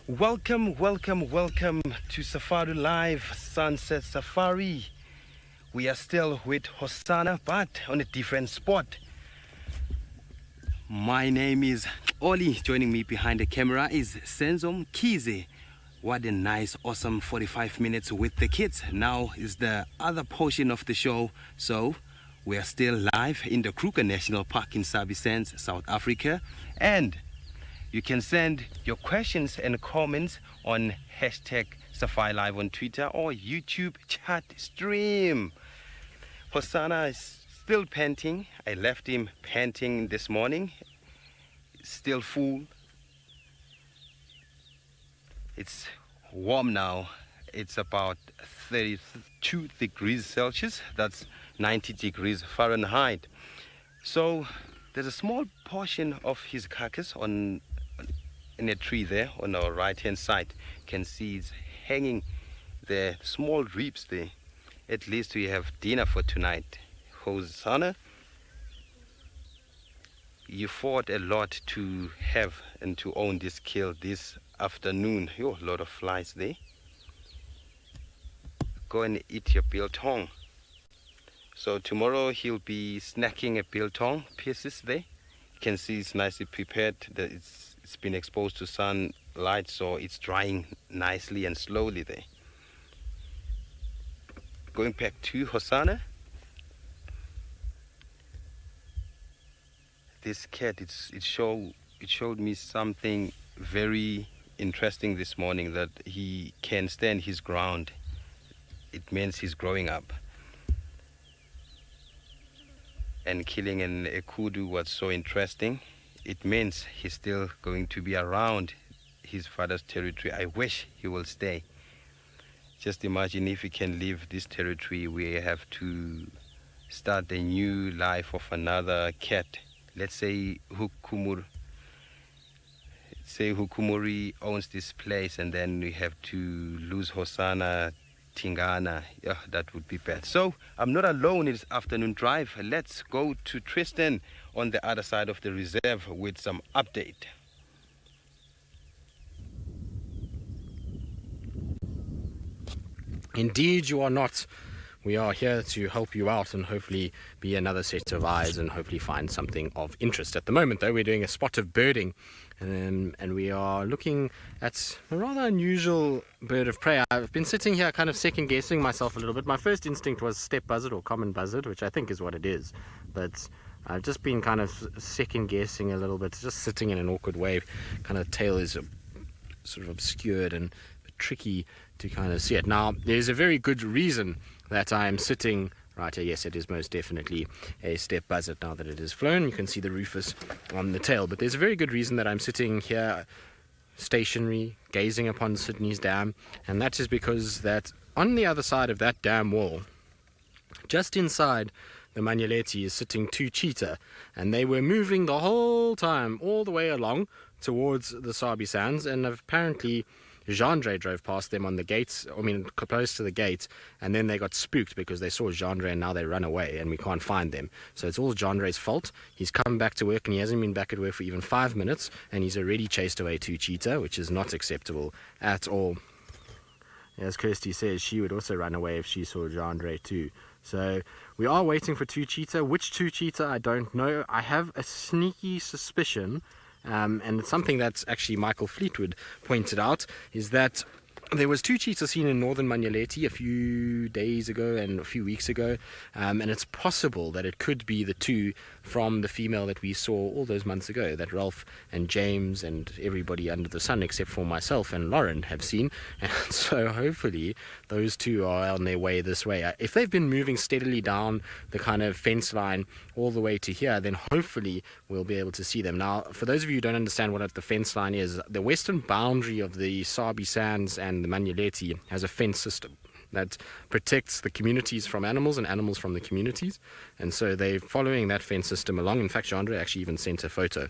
Welcome to Safari Live Sunset Safari. We are still with Hosana, but on a different spot. My name is Oli. Joining me behind the camera is Senzom Kize. What a nice, awesome 45 minutes with the kids. Now is the other portion of the show. So we are still live in the Kruger National Park in Sabi Sand, South Africa. And you can send your questions and comments on hashtag Safari Live on Twitter or YouTube chat stream. Hosana is still panting. I left him panting this morning. Still full. It's warm now. It's about 32 degrees Celsius. That's 90 degrees Fahrenheit. So there's a small portion of his carcass in a tree there on our right hand side. You can see it's hanging the small ribs there. At least we have dinner for tonight. Hosana, you fought a lot to have and to own this kill this afternoon. A lot of flies there. Go and eat your biltong. So tomorrow he'll be snacking a biltong pieces there. You can see it's nicely prepared. It's been exposed to sunlight, so it's drying nicely and slowly there. Going back to Hosana. This cat, it showed me something very interesting this morning, that he can stand his ground. It means he's growing up. And killing a kudu was so interesting. It means he's still going to be around his father's territory. I wish he will stay. Just imagine if he can leave this territory, we have to start a new life of another cat. Let's say Hukumuri owns this place, and then we have to lose Hosana, Tingana. Yeah, that would be bad. So I'm not alone in this afternoon drive. Let's go to Tristan on the other side of the reserve with some update. Indeed, you are not. We are here to help you out and hopefully be another set of eyes and hopefully find something of interest. At the moment, though, we're doing a spot of birding, and we are looking at a rather unusual bird of prey. I've been sitting here kind of second guessing myself a little bit. My first instinct was steppe buzzard or common buzzard, which I think is what it is, but I've just been kind of second guessing a little bit, just sitting in an awkward way. Kind of tail is sort of obscured and tricky to kind of see it. Now, there's a very good reason that I'm sitting right here. Yes, it is most definitely a steppe buzzard now that it is flown. You can see the rufous on the tail, but there's a very good reason that I'm sitting here stationary, gazing upon Sydney's dam, and that is because that on the other side of that dam wall, just inside the Manyeleti, is sitting two cheetah, and they were moving the whole time all the way along towards the Sabi Sands, and apparently Gendre drove past them on the gates, close to the gate, and then they got spooked because they saw Gendre and now they run away and we can't find them. So it's all Gendre's fault. He's come back to work and he hasn't been back at work for even 5 minutes, and he's already chased away two cheetah, which is not acceptable at all. As Kirsty says, she would also run away if she saw Gendre too. So we are waiting for two cheetah. Which two cheetah, I don't know. I have a sneaky suspicion, and it's something that actually Michael Fleetwood pointed out, is that there was two cheetahs seen in northern Manyeleti a few days ago and a few weeks ago, and it's possible that it could be the two from the female that we saw all those months ago, that Ralph and James and everybody under the sun except for myself and Lauren have seen. And so hopefully those two are on their way this way. If they've been moving steadily down the kind of fence line all the way to here, then hopefully we'll be able to see them. Now, for those of you who don't understand what the fence line is, the western boundary of the Sabi Sands and the Manyeleti has a fence system that protects the communities from animals and animals from the communities, and so they're following that fence system along. In fact, Chandra actually even sent a photo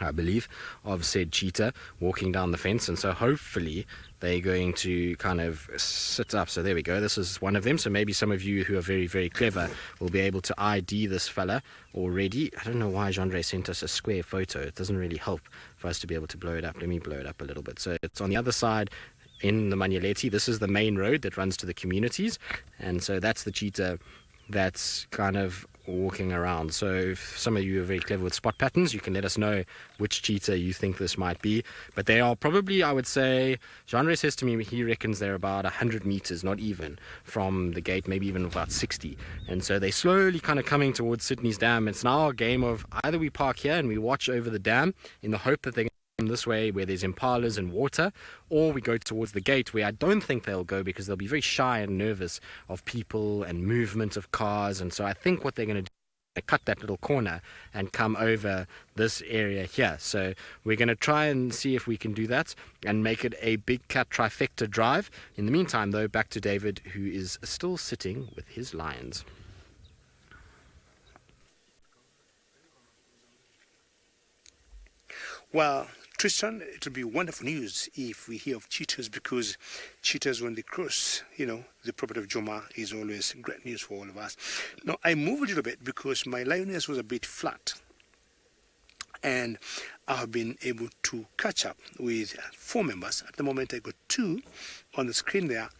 I believe, of said cheetah walking down the fence, and so hopefully they're going to kind of sit up. So there we go, this is one of them. So maybe some of you who are very, very clever will be able to ID this fella already. I don't know why Jean-Andre sent us a square photo. It doesn't really help for us to be able to blow it up. Let me blow it up a little bit. So it's on the other side in the Manyeleti. This is the main road that runs to the communities, and so that's the cheetah that's kind of walking around. So if some of you are very clever with spot patterns, you can let us know which cheetah you think this might be. But they are probably, I would say, Jean-Andre says to me he reckons they're about 100 meters, not even, from the gate, maybe even about 60. And so they're slowly kind of coming towards Sydney's dam. It's now a game of either we park here and we watch over the dam in the hope that they're this way where there's impalas and water, or we go towards the gate where I don't think they'll go because they'll be very shy and nervous of people and movement of cars. And so I think what they're going to do is cut that little corner and come over this area here. So we're going to try and see if we can do that and make it a big cat trifecta drive. In the meantime though, back to David, who is still sitting with his lions. Well, Tristan, it would be wonderful news if we hear of cheetahs, because cheetahs, when they cross, the property of Joma, is always great news for all of us. Now, I moved a little bit because my lioness was a bit flat, and I have been able to catch up with 4 members. At the moment, I got 2 on the screen there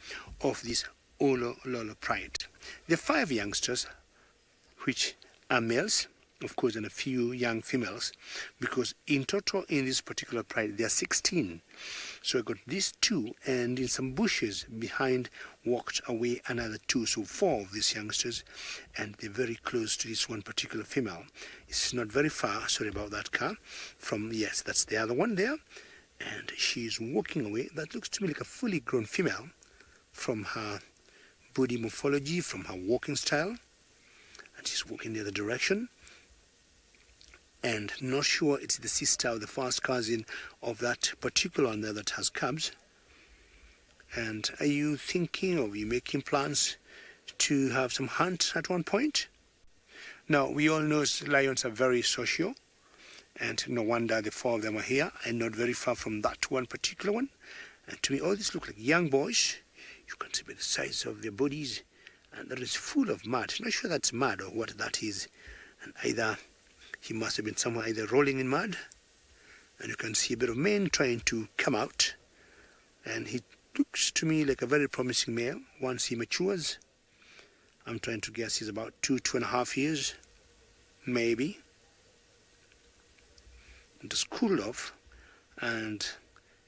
of this Olo Lolo Pride. There are 5 youngsters, which are males, of course, and a few young females, because in total in this particular pride there are 16. So I got these 2, and in some bushes behind walked away another 2, so 4 of these youngsters, and they're very close to this one particular female. It's not very far, sorry about that car, from, yes, that's the other one there, and she's walking away. That looks to me like a fully grown female from her body morphology, from her walking style, and she's walking the other direction. And not sure it's the sister or the first cousin of that particular one there that has cubs. And are you thinking, or are you making plans to have some hunt at one point? Now, we all know lions are very social, and no wonder the 4 of them are here and not very far from that one particular one. And to me, all these look like young boys. You can see by the size of their bodies, and that is full of mud. Not sure that's mud or what that is. And either he must have been somewhere either rolling in mud, and you can see a bit of mane trying to come out, and he looks to me like a very promising male once he matures. I'm trying to guess he's about 2.5 years, maybe. And just cooled off, and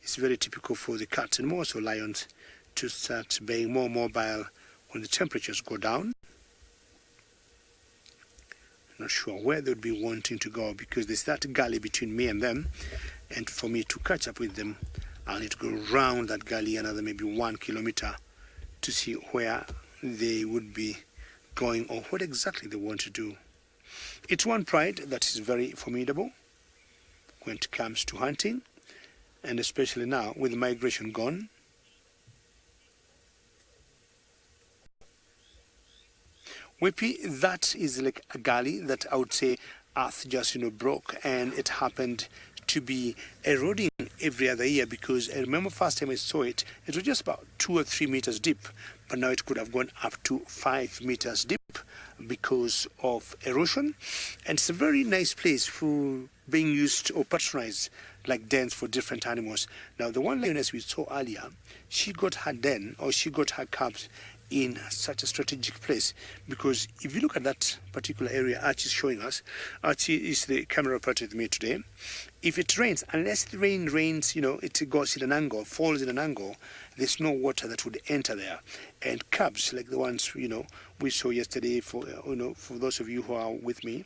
it's very typical for the cats and more so lions to start being more mobile when the temperatures go down. Not sure where they would be wanting to go, because there's that gully between me and them, and for me to catch up with them I'll need to go round that gully another maybe 1 kilometer to see where they would be going or what exactly they want to do. It's one pride that is very formidable when it comes to hunting, and especially now with migration gone. Wepi, that is like a gully that I would say earth just broke, and it happened to be eroding every other year, because I remember first time I saw it, it was just about 2 or 3 meters deep, but now it could have gone up to 5 meters deep because of erosion. And it's a very nice place for being used or patronized like dens for different animals. Now the one lioness we saw earlier, she got her den, or she got her cubs in such a strategic place, because if you look at that particular area Archie is showing us, Archie is the camera operator with me today. If it rains, unless the rain rains, it goes in an angle, falls in an angle, there's no water that would enter there. And cubs like the ones we saw yesterday, for those of you who are with me,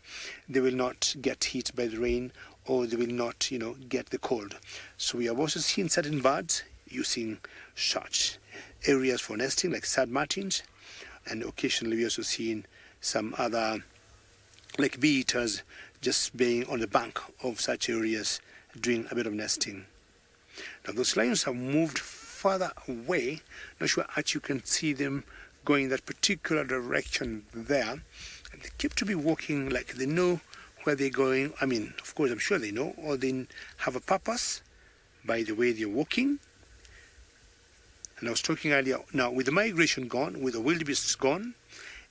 they will not get hit by the rain, or they will not get the cold. So we have also seen certain birds using such areas for nesting, like sad martins, and occasionally we also seen some other like bee eaters just being on the bank of such areas doing a bit of nesting. Now those lions have moved further away. Not sure as you can see them going that particular direction there, and they keep to be walking like they know where they're going. I mean, of course, I'm sure they know, or they have a purpose by the way they're walking. And I was talking earlier, now with the migration gone, with the wildebeest gone,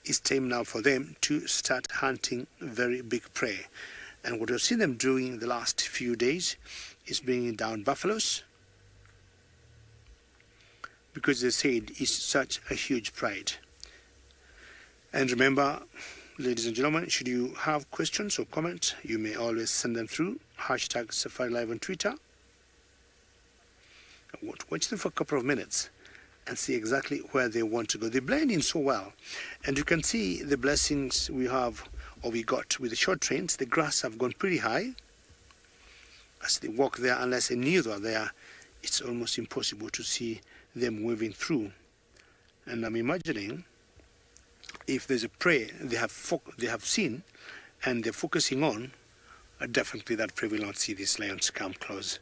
it's time now for them to start hunting very big prey. And what I've seen them doing the last few days is bringing down buffaloes, because they said it's such a huge pride. And remember, ladies and gentlemen, should you have questions or comments, you may always send them through #SafariLive on Twitter. Watch them for a couple of minutes and see exactly where they want to go. They blend in so well. And you can see the blessings we have, or we got with the short trains. The grass have gone pretty high. As they walk there, unless they knew they were there, it's almost impossible to see them moving through. And I'm imagining if there's a prey they have seen and they're focusing on, definitely that prey will not see these lions come close.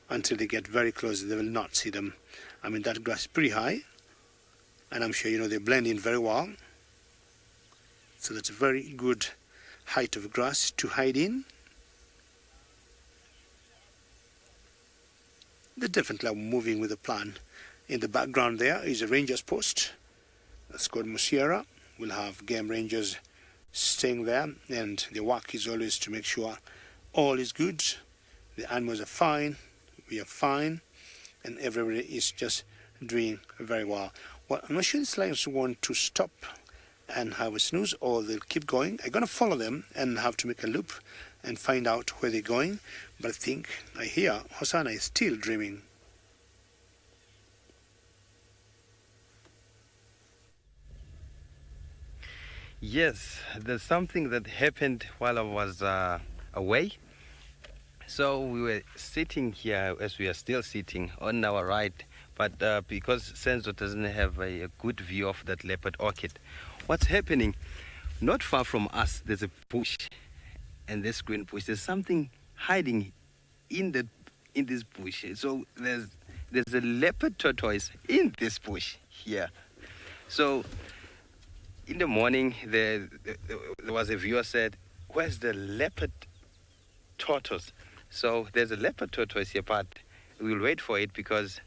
Until they get very close, they will not see them. I mean, that grass is pretty high, and I'm sure, you know, they blend in very well. So that's a very good height of grass to hide in. They definitely are moving with a plan. In the background there is a ranger's post. That's called Musiera. We'll have game rangers staying there, and the work is always to make sure all is good. The animals are fine, we are fine, and everybody is just doing very well. Well, I'm not sure these lions want to stop and have a snooze, or they'll keep going. I'm going to follow them and have to make a loop and find out where they're going. But I think I hear Hosana is still dreaming. Yes, there's something that happened while I was away. So we were sitting here, as we are still sitting, on our right, but because Senzo doesn't have a good view of that leopard orchid, what's happening? Not far from us, there's a bush, and this green bush, there's something hiding in this bush. So there's a leopard tortoise in this bush here. So in the morning, there was a viewer said, "Where's the leopard tortoise?" So there's a leopard tortoise here, but we'll wait for it because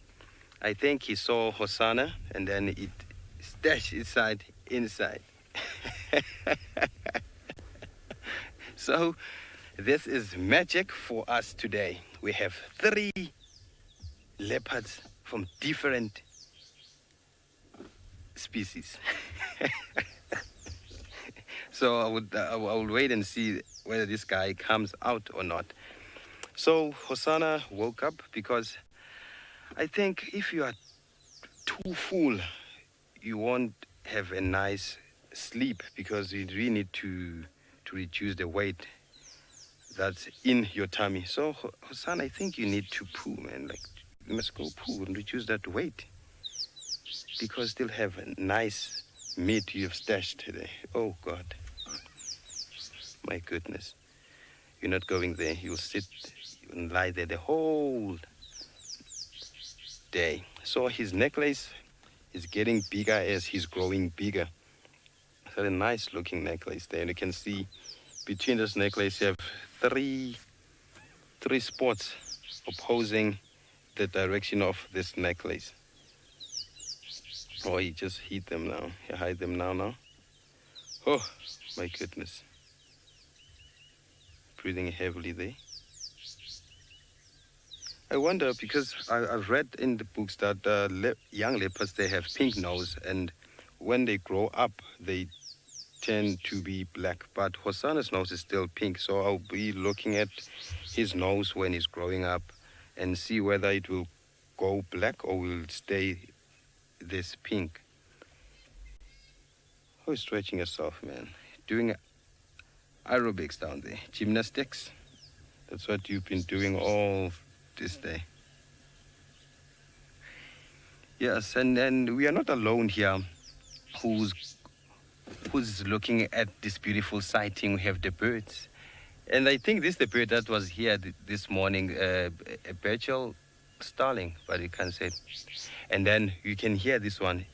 I think he saw Hosana and then it stashed inside. So this is magic for us today. We have 3 leopards from different species. So I will wait and see whether this guy comes out or not. So Hosana woke up because I think if you are too full, you won't have a nice sleep because you really need to reduce the weight that's in your tummy. So Hosana, I think you need to poo, man. Like, you must go poo and reduce that weight because still have a nice meat you've stashed today. Oh God, my goodness. You're not going there. You'll sit and lie there the whole day. So his necklace is getting bigger as he's growing bigger. It's got a nice looking necklace there. And you can see between this necklace you have three spots opposing the direction of this necklace. Oh, he just hid them now. He hide them now. Oh, my goodness. Breathing heavily there. I wonder, because I've read in the books that young leopards, they have pink nose, and when they grow up, they tend to be black. But Hosana's nose is still pink, so I'll be looking at his nose when he's growing up and see whether it will go black or will stay this pink. Oh, stretching yourself, man. Doing aerobics down there, gymnastics. That's what you've been doing all this day. Yes, and we are not alone here who's looking at this beautiful sighting. We have the birds. And I think this is the bird that was here this morning, a Birchall starling, but you can't say it. And then you can hear this one.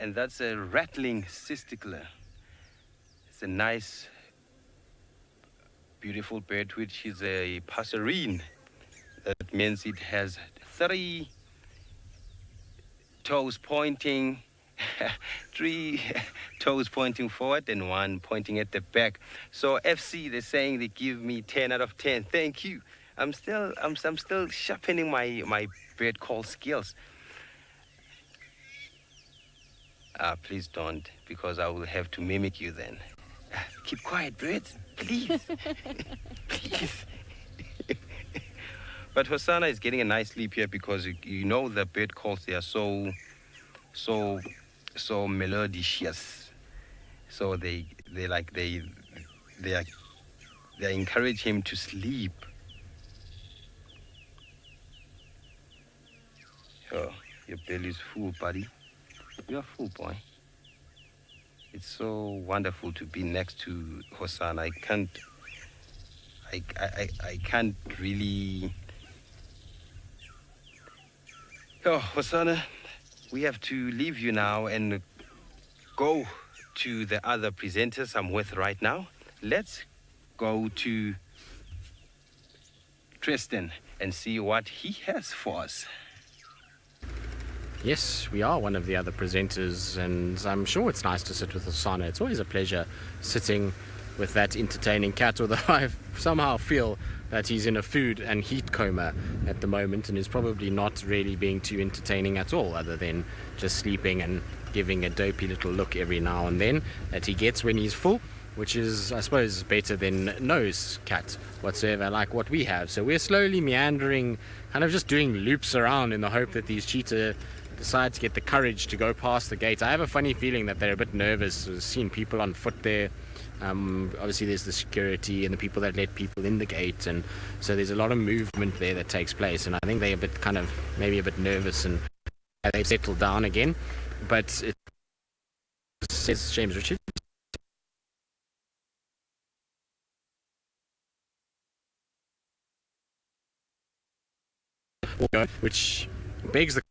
And that's a rattling cisticola. It's a nice, beautiful bird, which is a passerine. That means it has 3 toes pointing, 3 toes pointing forward and 1 pointing at the back. So FC, they're saying they give me 10 out of 10. Thank you. I'm still sharpening my bird call skills. Please don't, because I will have to mimic you then. Keep quiet, birds, please. Please. But Hosana is getting a nice sleep here because you know the bird calls, they are so melodious. So they encourage him to sleep. Oh, your belly's full, buddy. You're full, boy. It's so wonderful to be next to Hosana. I can't really. Oh, Hosana, we have to leave you now and go to the other presenters I'm with right now. Let's go to Tristan and see what he has for us. Yes, we are one of the other presenters, and I'm sure it's nice to sit with Hosana. It's always a pleasure sitting with that entertaining cat, although I somehow feel that he's in a food and heat coma at the moment and is probably not really being too entertaining at all, other than just sleeping and giving a dopey little look every now and then that he gets when he's full, which is, I suppose, better than no cat whatsoever, like what we have. So we're slowly meandering, kind of just doing loops around in the hope that these cheetahs decide to get the courage to go past the gate. I have a funny feeling that they're a bit nervous. We've seen people on foot there. Obviously there's the security and the people that let people in the gate, and so there's a lot of movement there that takes place, and I think they're a bit kind of maybe a bit nervous, and they've settled down again. But it says James Richard, which begs the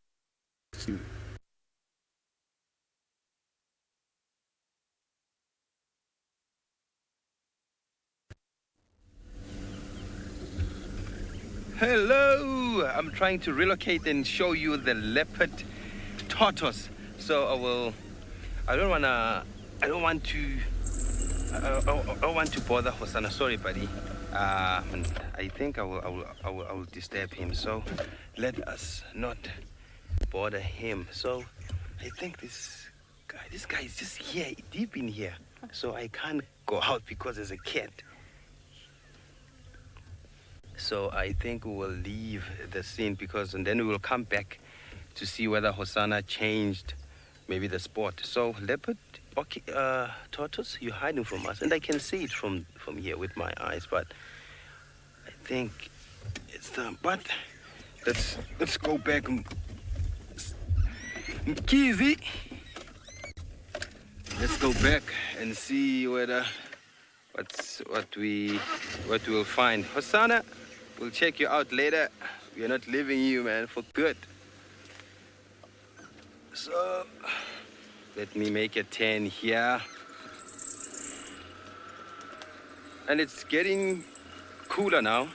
Hello! I'm trying to relocate and show you the leopard tortoise. So I don't want to bother Hosana. Sorry, buddy. I think I will disturb him. So let us not bother him. So I think this guy is just here, deep in here. So I can't go out because there's a cat. So I think we will leave the scene and then we will come back to see whether Hosana changed maybe the spot. So leopard, okay, tortoise, you're hiding from us, and I can see it from here with my eyes, but I think it's but let's go back. Kizzy, let's go back and see whether what we will find. Hosana, we'll check you out later. We are not leaving you, man, for good. So let me make a 10 here. And it's getting cooler now.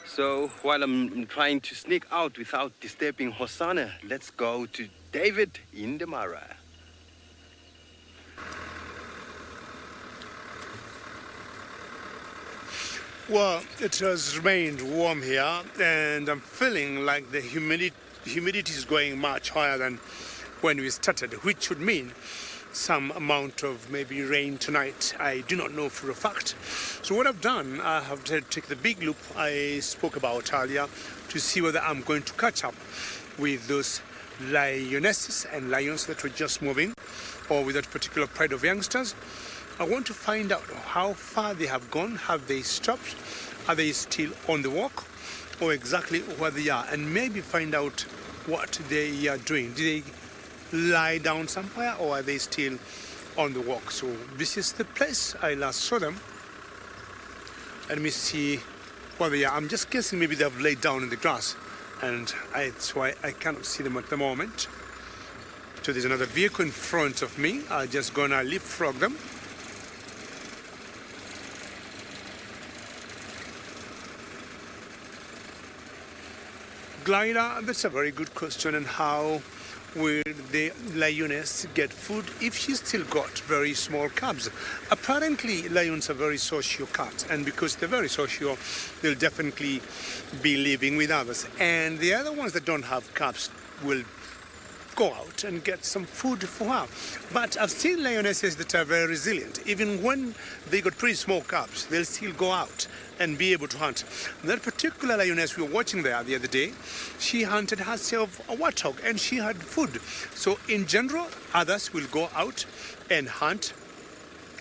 So while I'm trying to sneak out without disturbing Hosana, let's go to David in the Mara. Well, it has remained warm here, and I'm feeling like the humidity is going much higher than when we started, which would mean some amount of maybe rain tonight. I do not know for a fact. So what I've done, I have to take the big loop I spoke about earlier to see whether I'm going to catch up with those lionesses and lions that were just moving, or with that particular pride of youngsters. I want to find out how far they have gone. Have they stopped? Are they still on the walk? Or exactly where they are? And maybe find out what they are doing. Do they lie down somewhere, or are they still on the walk? So this is the place I last saw them. Let me see where they are. I'm just guessing maybe they have laid down in the grass, and that's why I cannot see them at the moment. So there's another vehicle in front of me. I'm just gonna leapfrog them. Glider, that's a very good question. And how will the lioness get food if she's still got very small cubs? Apparently, lions are very social cats, and because they're very social, they'll definitely be living with others. And the other ones that don't have cubs will go out and get some food for her. But I've seen lionesses that are very resilient. Even when they got pretty small cubs, they'll still go out and be able to hunt. That particular lioness we were watching there the other day, she hunted herself a warthog and she had food. So in general, others will go out and hunt,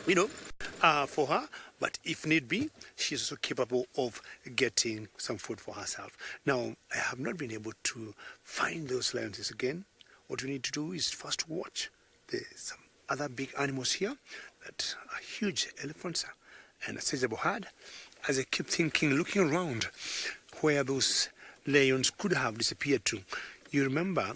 for her. But if need be, she's also capable of getting some food for herself. Now, I have not been able to find those lionesses again. What we need to do is first watch. There's some other big animals here that are huge elephants and a sizable herd. As I keep thinking, looking around where those lions could have disappeared to. You remember,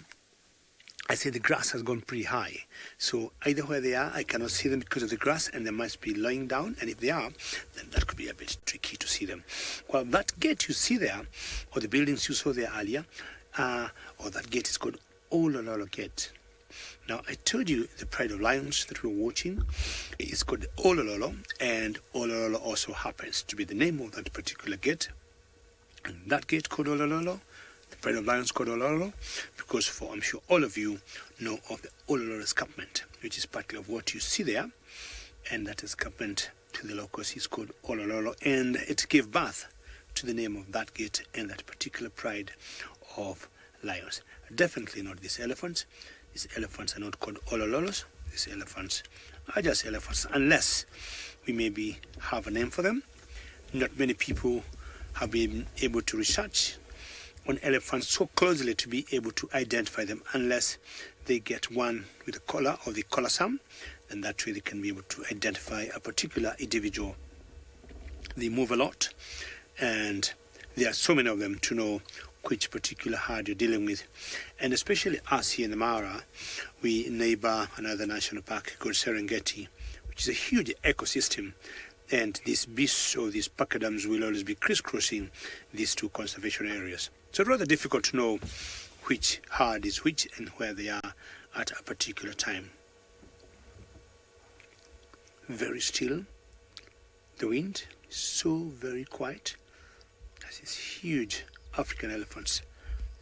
I said the grass has gone pretty high. So either where they are, I cannot see them because of the grass, and they must be lying down. And if they are, then that could be a bit tricky to see them. Well, that gate you see there, or the buildings you saw there earlier, or that gate is called Olololo Gate. Now, I told you the Pride of Lions that we're watching is called Olololo, and Olololo also happens to be the name of that particular gate. And that gate called Olololo, the Pride of Lions called Olololo, because I'm sure all of you know of the Olololo escarpment, which is part of what you see there, and that escarpment to the locals is called Olololo, and it gave birth to the name of that gate and that particular Pride of Lions. Definitely not these elephants. These elephants are not called olololos. These elephants are just elephants, unless we maybe have a name for them. Not many people have been able to research on elephants so closely to be able to identify them, unless they get one with a collar or the collar some, and that way they can be able to identify a particular individual. They move a lot, and there are so many of them to know which particular herd you're dealing with. And especially us here in the Mara, we neighbor another national park called Serengeti, which is a huge ecosystem, and these beasts or these pachyderms will always be crisscrossing these two conservation areas. So it's rather difficult to know which herd is which and where they are at a particular time. Very still. The wind is so very quiet. There's these huge African elephants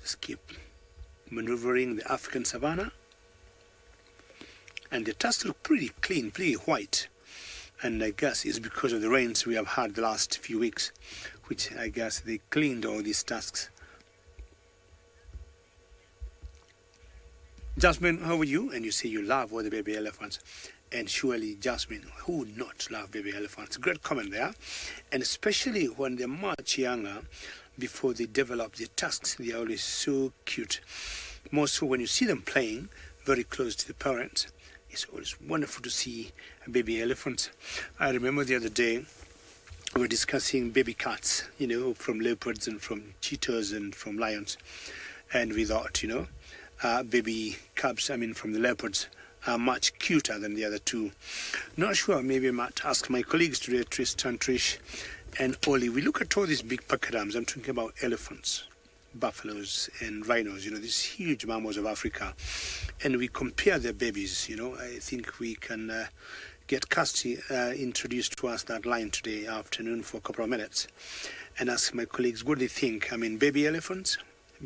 just keep maneuvering the African savanna, and the tusks look pretty clean, pretty white, and I guess it's because of the rains we have had the last few weeks, which I guess they cleaned all these tusks. Jasmine, how are you? And you say you love all the baby elephants. And surely, Jasmine, who would not love baby elephants? Great comment there. And especially when they're much younger, before they develop their tusks, they are always so cute. More so when you see them playing very close to the parents. It's always wonderful to see a baby elephant. I remember the other day we were discussing baby cats, from leopards and from cheetahs and from lions. And we thought, baby cubs, from the leopards, are much cuter than the other two. Not sure, maybe I might ask my colleagues today, Tristan, Trish, and Oli. We look at all these big pachyderms. I'm talking about elephants, buffaloes, and rhinos, these huge mammals of Africa. And we compare their babies, I think we can get Kirsty introduced to us that line today afternoon for a couple of minutes and ask my colleagues what they think. Baby elephants,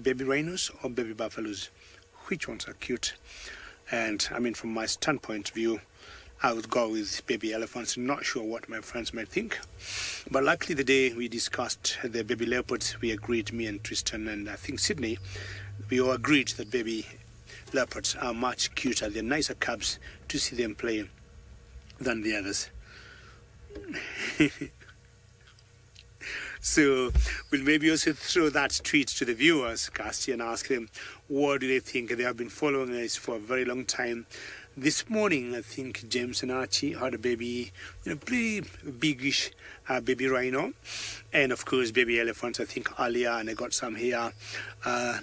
baby rhinos, or baby buffaloes? Which ones are cute? And from my standpoint of view, I would go with baby elephants. Not sure what my friends might think. But luckily the day we discussed the baby leopards, we agreed, me and Tristan, and I think Sydney, we all agreed that baby leopards are much cuter. They're nicer cubs to see them play than the others. So we'll maybe also throw that tweet to the viewers, Kirsty, and ask them what do they think? They have been following us for a very long time. This morning, I think James and Archie had a baby, pretty biggish baby rhino, and of course baby elephants. I think earlier, and I got some here.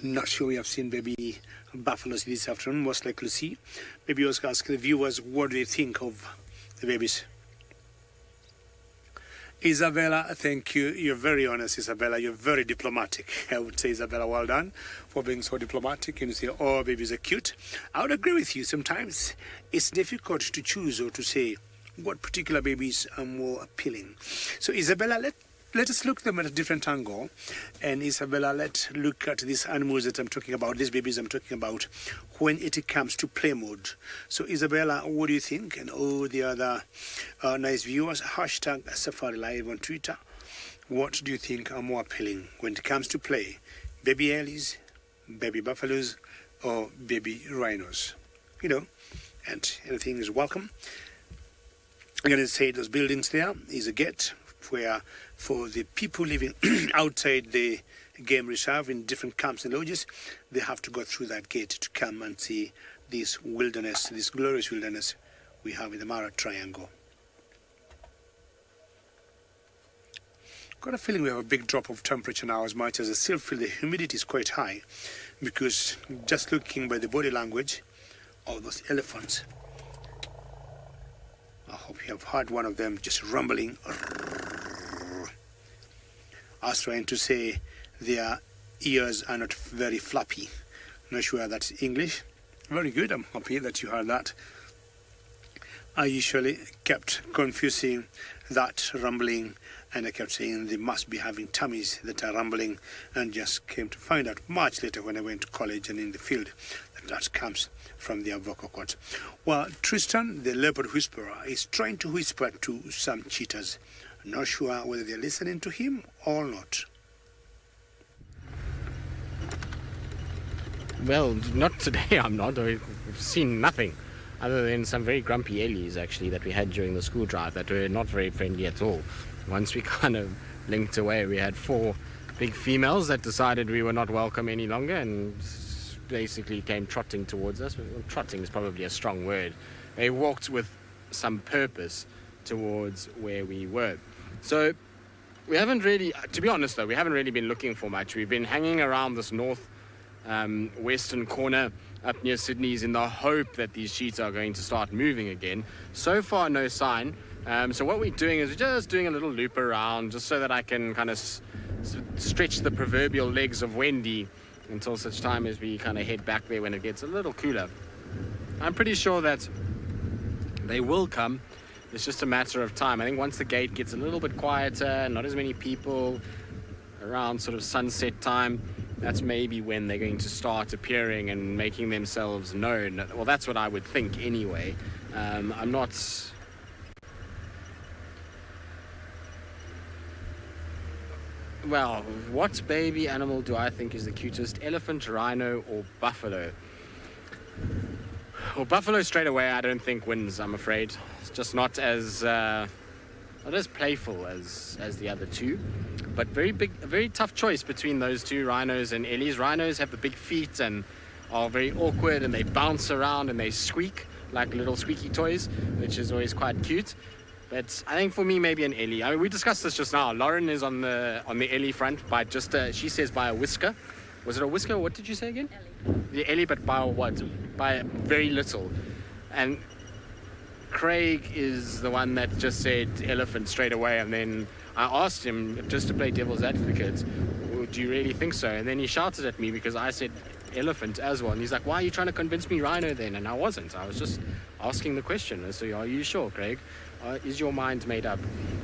Not sure we have seen baby buffaloes this afternoon. Most likely to see. Maybe also ask the viewers what do they think of the babies. Isabella, thank you. You're very honest, Isabella. You're very diplomatic. I would say, Isabella, well done for being so diplomatic. And you say, oh, babies are cute. I would agree with you. Sometimes it's difficult to choose or to say what particular babies are more appealing. So, Isabella, let us look at them at a different angle. And Isabella, let's look at these animals that I'm talking about, these babies I'm talking about, when it comes to play mode. So, Isabella, what do you think? And all the other nice viewers, hashtag Safari Live on Twitter. What do you think are more appealing when it comes to play? Baby ellies, baby buffaloes, or baby rhinos? And anything is welcome. I'm going to say those buildings there is a gate where for the people living outside the game reserve in different camps and lodges, they have to go through that gate to come and see this wilderness, this glorious wilderness we have in the Mara Triangle. Got a feeling we have a big drop of temperature now, as much as I still feel the humidity is quite high, because just looking by the body language of those elephants, I hope you have heard one of them just rumbling. I was trying to say their ears are not very flappy. Not sure that's English. Very good. I'm happy that you heard that. I usually kept confusing that rumbling, and I kept saying they must be having tummies that are rumbling, and just came to find out much later when I went to college and in the field that comes from their vocal cords. Well, Tristan, the leopard whisperer, is trying to whisper to some cheetahs. Not sure whether they're listening to him or not. Well, not today, I'm not. We've seen nothing other than some very grumpy ellies, actually, that we had during the school drive that were not very friendly at all. Once we kind of linked away, we had 4 big females that decided we were not welcome any longer and basically came trotting towards us. Well, trotting is probably a strong word. They walked with some purpose towards where we were. So we haven't really, to be honest though, we haven't really been looking for much. We've been hanging around this western corner up near Sydney's in the hope that these cheetahs are going to start moving again. So far, no sign. So what we're doing is we're just doing a little loop around just so that I can kind of stretch the proverbial legs of Wendy until such time as we kind of head back there when it gets a little cooler. I'm pretty sure that they will come. It's just a matter of time. I think once the gate gets a little bit quieter, not as many people around sort of sunset time, that's maybe when they're going to start appearing and making themselves known. Well, that's what I would think anyway. I'm not... Well, what baby animal do I think is the cutest? Elephant, rhino, or buffalo? Well, buffalo straight away I don't think wins, I'm afraid. It's just not as playful as the other two. But a very tough choice between those two, rhinos and ellies. Rhinos have the big feet and are very awkward, and they bounce around and they squeak like little squeaky toys, which is always quite cute. But I think for me, maybe an ellie. I mean, we discussed this just now. Lauren is on the ellie front by just she says by a whisker. Was it a whisker? What did you say again? Ellie. The ellie, but by what? By very little. And Craig is the one that just said elephant straight away, and then I asked him, just to play devil's advocate, do you really think so? And then he shouted at me because I said elephant as well, and he's like, why are you trying to convince me rhino then? And I wasn't. I was just asking the question. So are you sure, Craig? Is your mind made up?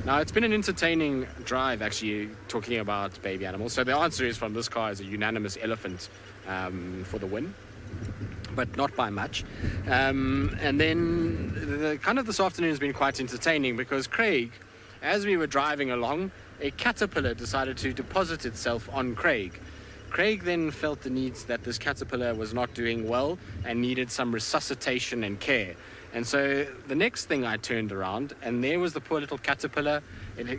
Now, it's been an entertaining drive, actually, talking about baby animals. So the answer is from this car is a unanimous elephant for the win, but not by much. And then kind of this afternoon has been quite entertaining because Craig, as we were driving along, a caterpillar decided to deposit itself on Craig. Craig then felt the need that this caterpillar was not doing well and needed some resuscitation and care. And so the next thing I turned around, and there was the poor little caterpillar.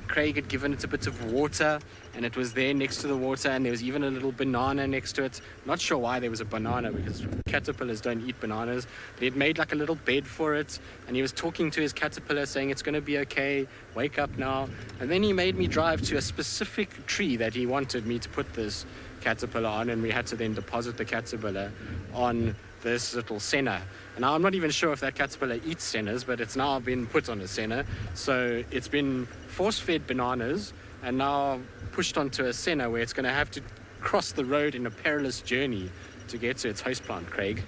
Craig had given it a bit of water, and it was there next to the water, and there was even a little banana next to it. Not sure why there was a banana, because caterpillars don't eat bananas. But he'd made like a little bed for it, and he was talking to his caterpillar, saying, it's going to be okay, wake up now. And then he made me drive to a specific tree that he wanted me to put this caterpillar on, and we had to then deposit the caterpillar on this little senna. And now I'm not even sure if that caterpillar eats sennas, but it's now been put on a senna. So it's been force-fed bananas and now pushed onto a senna where it's going to have to cross the road in a perilous journey to get to its host plant. Craig's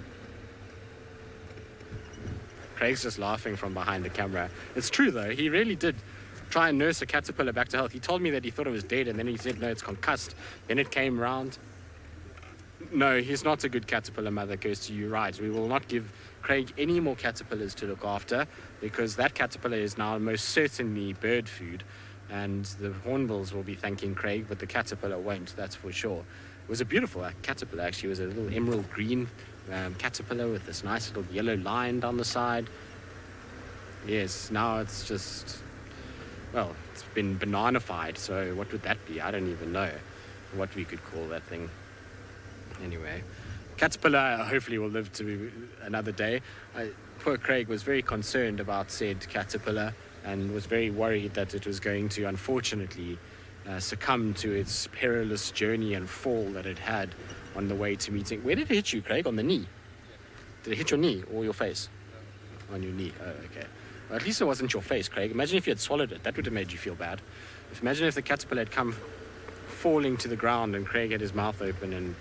just laughing from behind the camera. It's true though, he really did try and nurse a caterpillar back to health. He told me that he thought it was dead, and then he said no, it's concussed. Then it came round. No, he's not a good caterpillar mother, Kirsty, you're right. We will not give Craig any more caterpillars to look after, because that caterpillar is now most certainly bird food, and the hornbills will be thanking Craig, but the caterpillar won't, that's for sure. It was a beautiful caterpillar, actually. It was a little emerald green caterpillar with this nice little yellow line down the side. Yes, now it's just, well, it's been bananified, so what would that be? I don't even know what we could call that thing. Anyway, caterpillar hopefully will live to another day. Poor Craig was very concerned about said caterpillar and was very worried that it was going to unfortunately succumb to its perilous journey and fall that it had on the way to meeting. Where did it hit you, Craig? On the knee? Did it hit your knee or your face? On your knee. Oh, okay. Well, at least it wasn't your face, Craig. Imagine if you had swallowed it. That would have made you feel bad. Imagine if the caterpillar had come falling to the ground and Craig had his mouth open and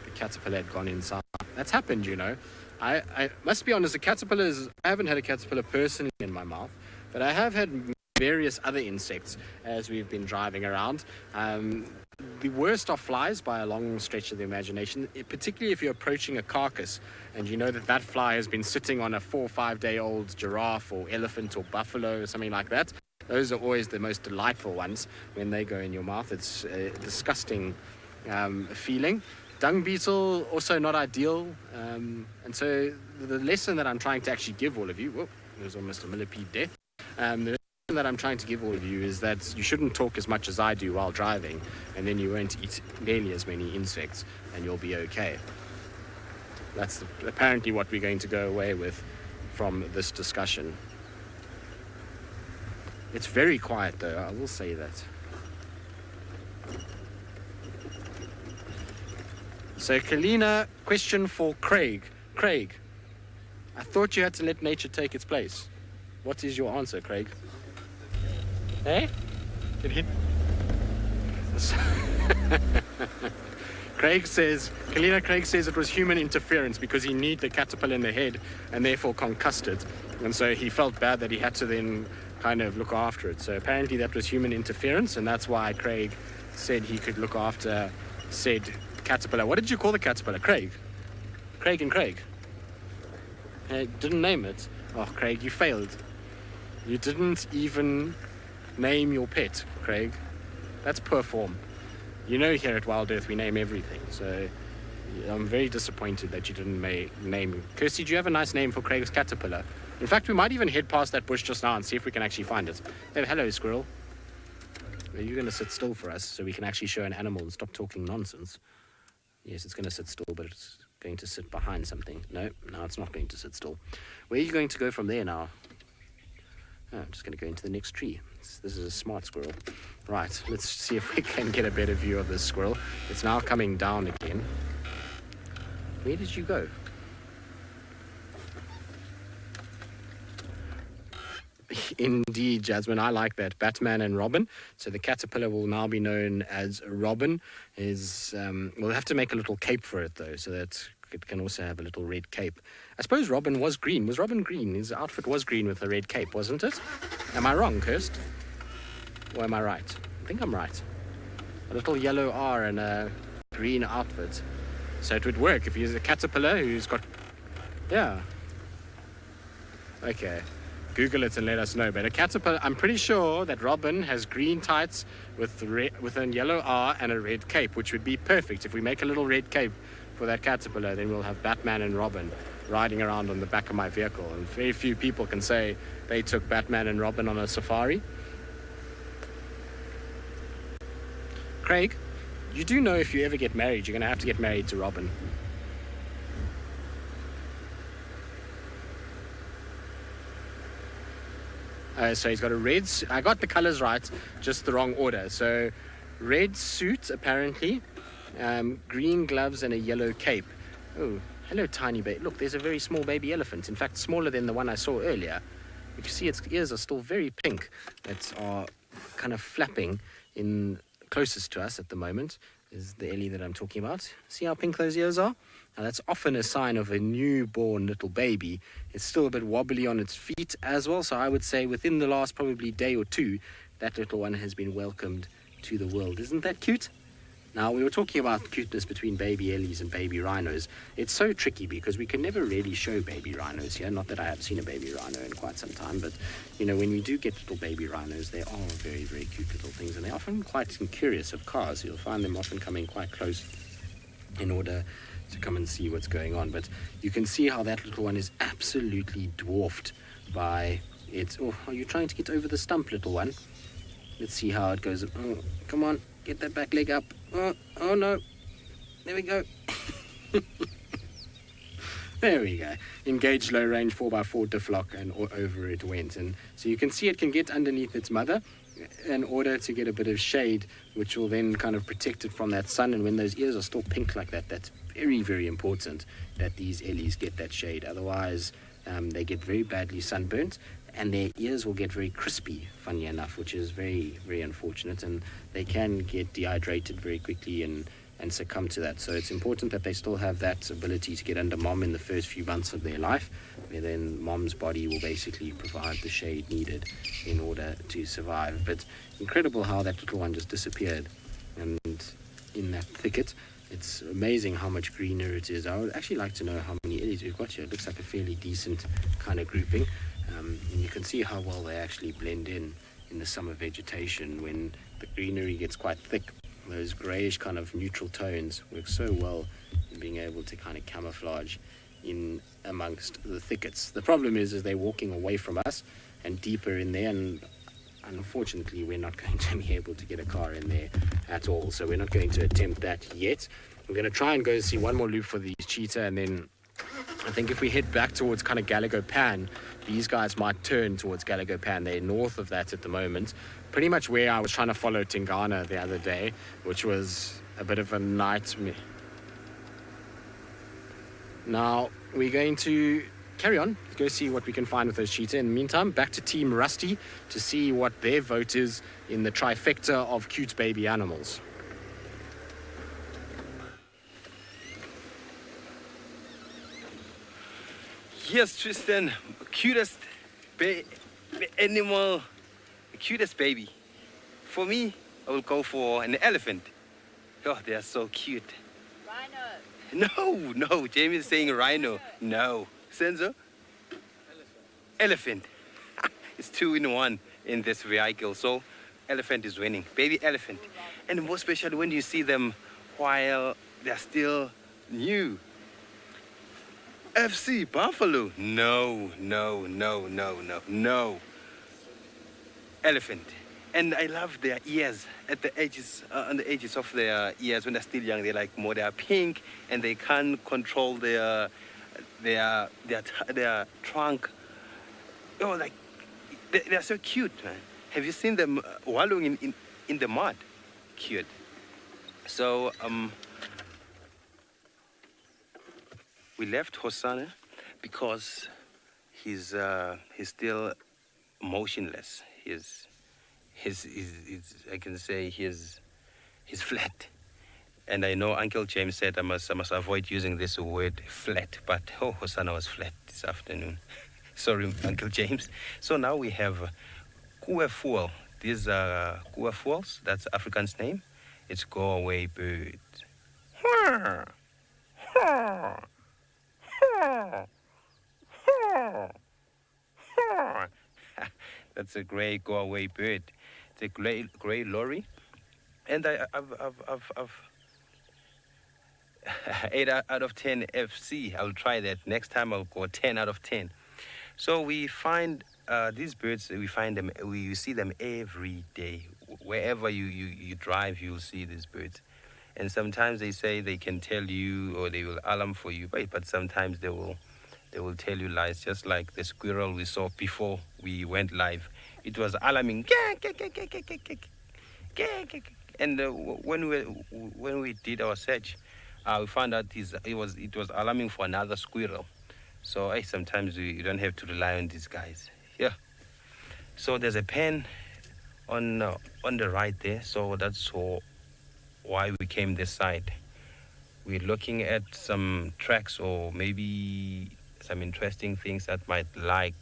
the caterpillar had gone inside. That's happened, you know. I must be honest, I haven't had a caterpillar personally in my mouth, but I have had various other insects as we've been driving around. The worst are flies by a long stretch of the imagination, particularly if you're approaching a carcass and you know that fly has been sitting on a 4 or 5 day old giraffe or elephant or buffalo or something like that. Those are always the most delightful ones when they go in your mouth. It's a disgusting feeling. Dung beetle, also not ideal. And so the lesson that I'm trying to actually give all of you, whoop, there's almost a millipede death. The lesson that I'm trying to give all of you is that you shouldn't talk as much as I do while driving, and then you won't eat nearly as many insects, and you'll be okay. That's apparently what we're going to go away with from this discussion. It's very quiet though, I will say that. So Kalina, question for Craig. Craig, I thought you had to let nature take its place. What is your answer, Craig? Eh? Craig says it was human interference because he kneed the caterpillar in the head and therefore concussed it. And so he felt bad that he had to then kind of look after it. So apparently that was human interference, and that's why Craig said he could look after said caterpillar. What did you call the caterpillar? Craig? Craig and Craig? Didn't name it. Oh, Craig, you failed. You didn't even name your pet, Craig. That's poor form. You know here at Wild Earth we name everything, so I'm very disappointed that you didn't name him. Kirsty, do you have a nice name for Craig's caterpillar? In fact, we might even head past that bush just now and see if we can actually find it. Hey, hello, squirrel. Are you going to sit still for us so we can actually show an animal and stop talking nonsense? Yes, it's going to sit still, but it's going to sit behind something. No, it's not going to sit still. Where are you going to go from there now? Oh, I'm just going to go into the next tree. This is a smart squirrel. Right, let's see if we can get a better view of this squirrel. It's now coming down again. Where did you go? Indeed, Jasmine, I like that. Batman and Robin. So the caterpillar will now be known as Robin. We'll have to make a little cape for it, though, so that it can also have a little red cape. I suppose Robin was green. Was Robin green? His outfit was green with a red cape, wasn't it? Am I wrong, Kirst? Or am I right? I think I'm right. A little yellow R and a green outfit. So it would work if he's a caterpillar who's got... Yeah. Okay. Google it and let us know. But a caterpillar, I'm pretty sure that Robin has green tights with a yellow R and a red cape, which would be perfect. If we make a little red cape for that caterpillar, then we'll have Batman and Robin. riding around on the back of my vehicle. And very few people can say they took Batman and Robin on a safari. Craig, you do know if you ever get married, you're going to have to get married to Robin. So he's got a red suit. I got the colors right, just the wrong order. So red suit, apparently, green gloves and a yellow cape. Oh, hello, tiny baby. Look, there's a very small baby elephant. In fact, smaller than the one I saw earlier. You can see its ears are still very pink, that are kind of flapping in closest to us at the moment. Is the Ellie that I'm talking about. See how pink those ears are? Now that's often a sign of a newborn little baby. It's still a bit wobbly on its feet as well, so I would say within the last probably day or two, that little one has been welcomed to the world. Isn't that cute? Now, we were talking about cuteness between baby Ellies and baby rhinos. It's so tricky because we can never really show baby rhinos here. Not that I have seen a baby rhino in quite some time, but, you know, when we do get little baby rhinos, they are very, very cute little things, and they're often quite curious of cars. You'll find them often coming quite close in order to come and see what's going on. But you can see how that little one is absolutely dwarfed by its... Oh, are you trying to get over the stump, little one? Let's see how it goes. Oh, come on, get that back leg up. Oh no. There we go. There we go. Engage low range 4x4 diff lock, and over it went. And so you can see it can get underneath its mother in order to get a bit of shade, which will then kind of protect it from that sun. And when those ears are still pink like that, that's very, very important that these Ellies get that shade. Otherwise, they get very badly sunburnt, and their ears will get very crispy, funny enough, which is very, very unfortunate, and they can get dehydrated very quickly and succumb to that. So it's important that they still have that ability to get under mom in the first few months of their life, where then mom's body will basically provide the shade needed in order to survive. But incredible how that little one just disappeared, and in that thicket. It's amazing how much greener it is. I would actually like to know how many Ellies we've got here. It looks like a fairly decent kind of grouping. And you can see how well they actually blend in the summer vegetation when the greenery gets quite thick. Those greyish kind of neutral tones work so well in being able to kind of camouflage in amongst the thickets. The problem is they're walking away from us and deeper in there, and unfortunately we're not going to be able to get a car in there at all, so we're not going to attempt that yet. We're going to try and go see one more loop for the cheetah, and then I think if we head back towards kind of Galago Pan, these guys might turn towards Galago Pan. They're north of that at the moment, pretty much where I was trying to follow Tingana the other day, which was a bit of a nightmare. Now we're going to carry on, go see what we can find with those cheetah. In the meantime, back to Team Rusty to see what their vote is in the trifecta of cute baby animals. Yes, Tristan, cutest animal, cutest baby. For me, I will go for an elephant. Oh, they are so cute. Rhino. No, Jamie is saying rhino. No. Senzo? Elephant. It's 2 in 1 in this vehicle, so elephant is winning. Baby elephant. And more especially when you see them while they're still new. FC buffalo. No. Elephant. And I love their ears at the edges, on the edges of their ears when they're still young. They're like more, they're pink, and they can't control their trunk. Oh, like they're so cute, man. Have you seen them wallowing in the mud? Cute. So we left Hosana because he's still motionless. He's I can say he's flat. And I know Uncle James said I must avoid using this word flat, but Hosana was flat this afternoon. Sorry, Uncle James. So now we have Kuefuel. These are Kuefuels, that's African's name. It's go away bird. That's a grey go away bird. It's a grey lorry. And I've 8 out of 10 FC. I'll try that. Next time I'll go 10 out of 10. So we find these birds, we find them, we see them every day. Wherever you drive, you'll see these birds. And sometimes they say they can tell you, or they will alarm for you, but sometimes they will tell you lies, just like the squirrel we saw before we went live. It was alarming. And when we did our search, we found out it was alarming for another squirrel. So sometimes you don't have to rely on these guys. Yeah. So there's a pen on the right there. So that's why we came this side. We're looking at some tracks or maybe some interesting things that might like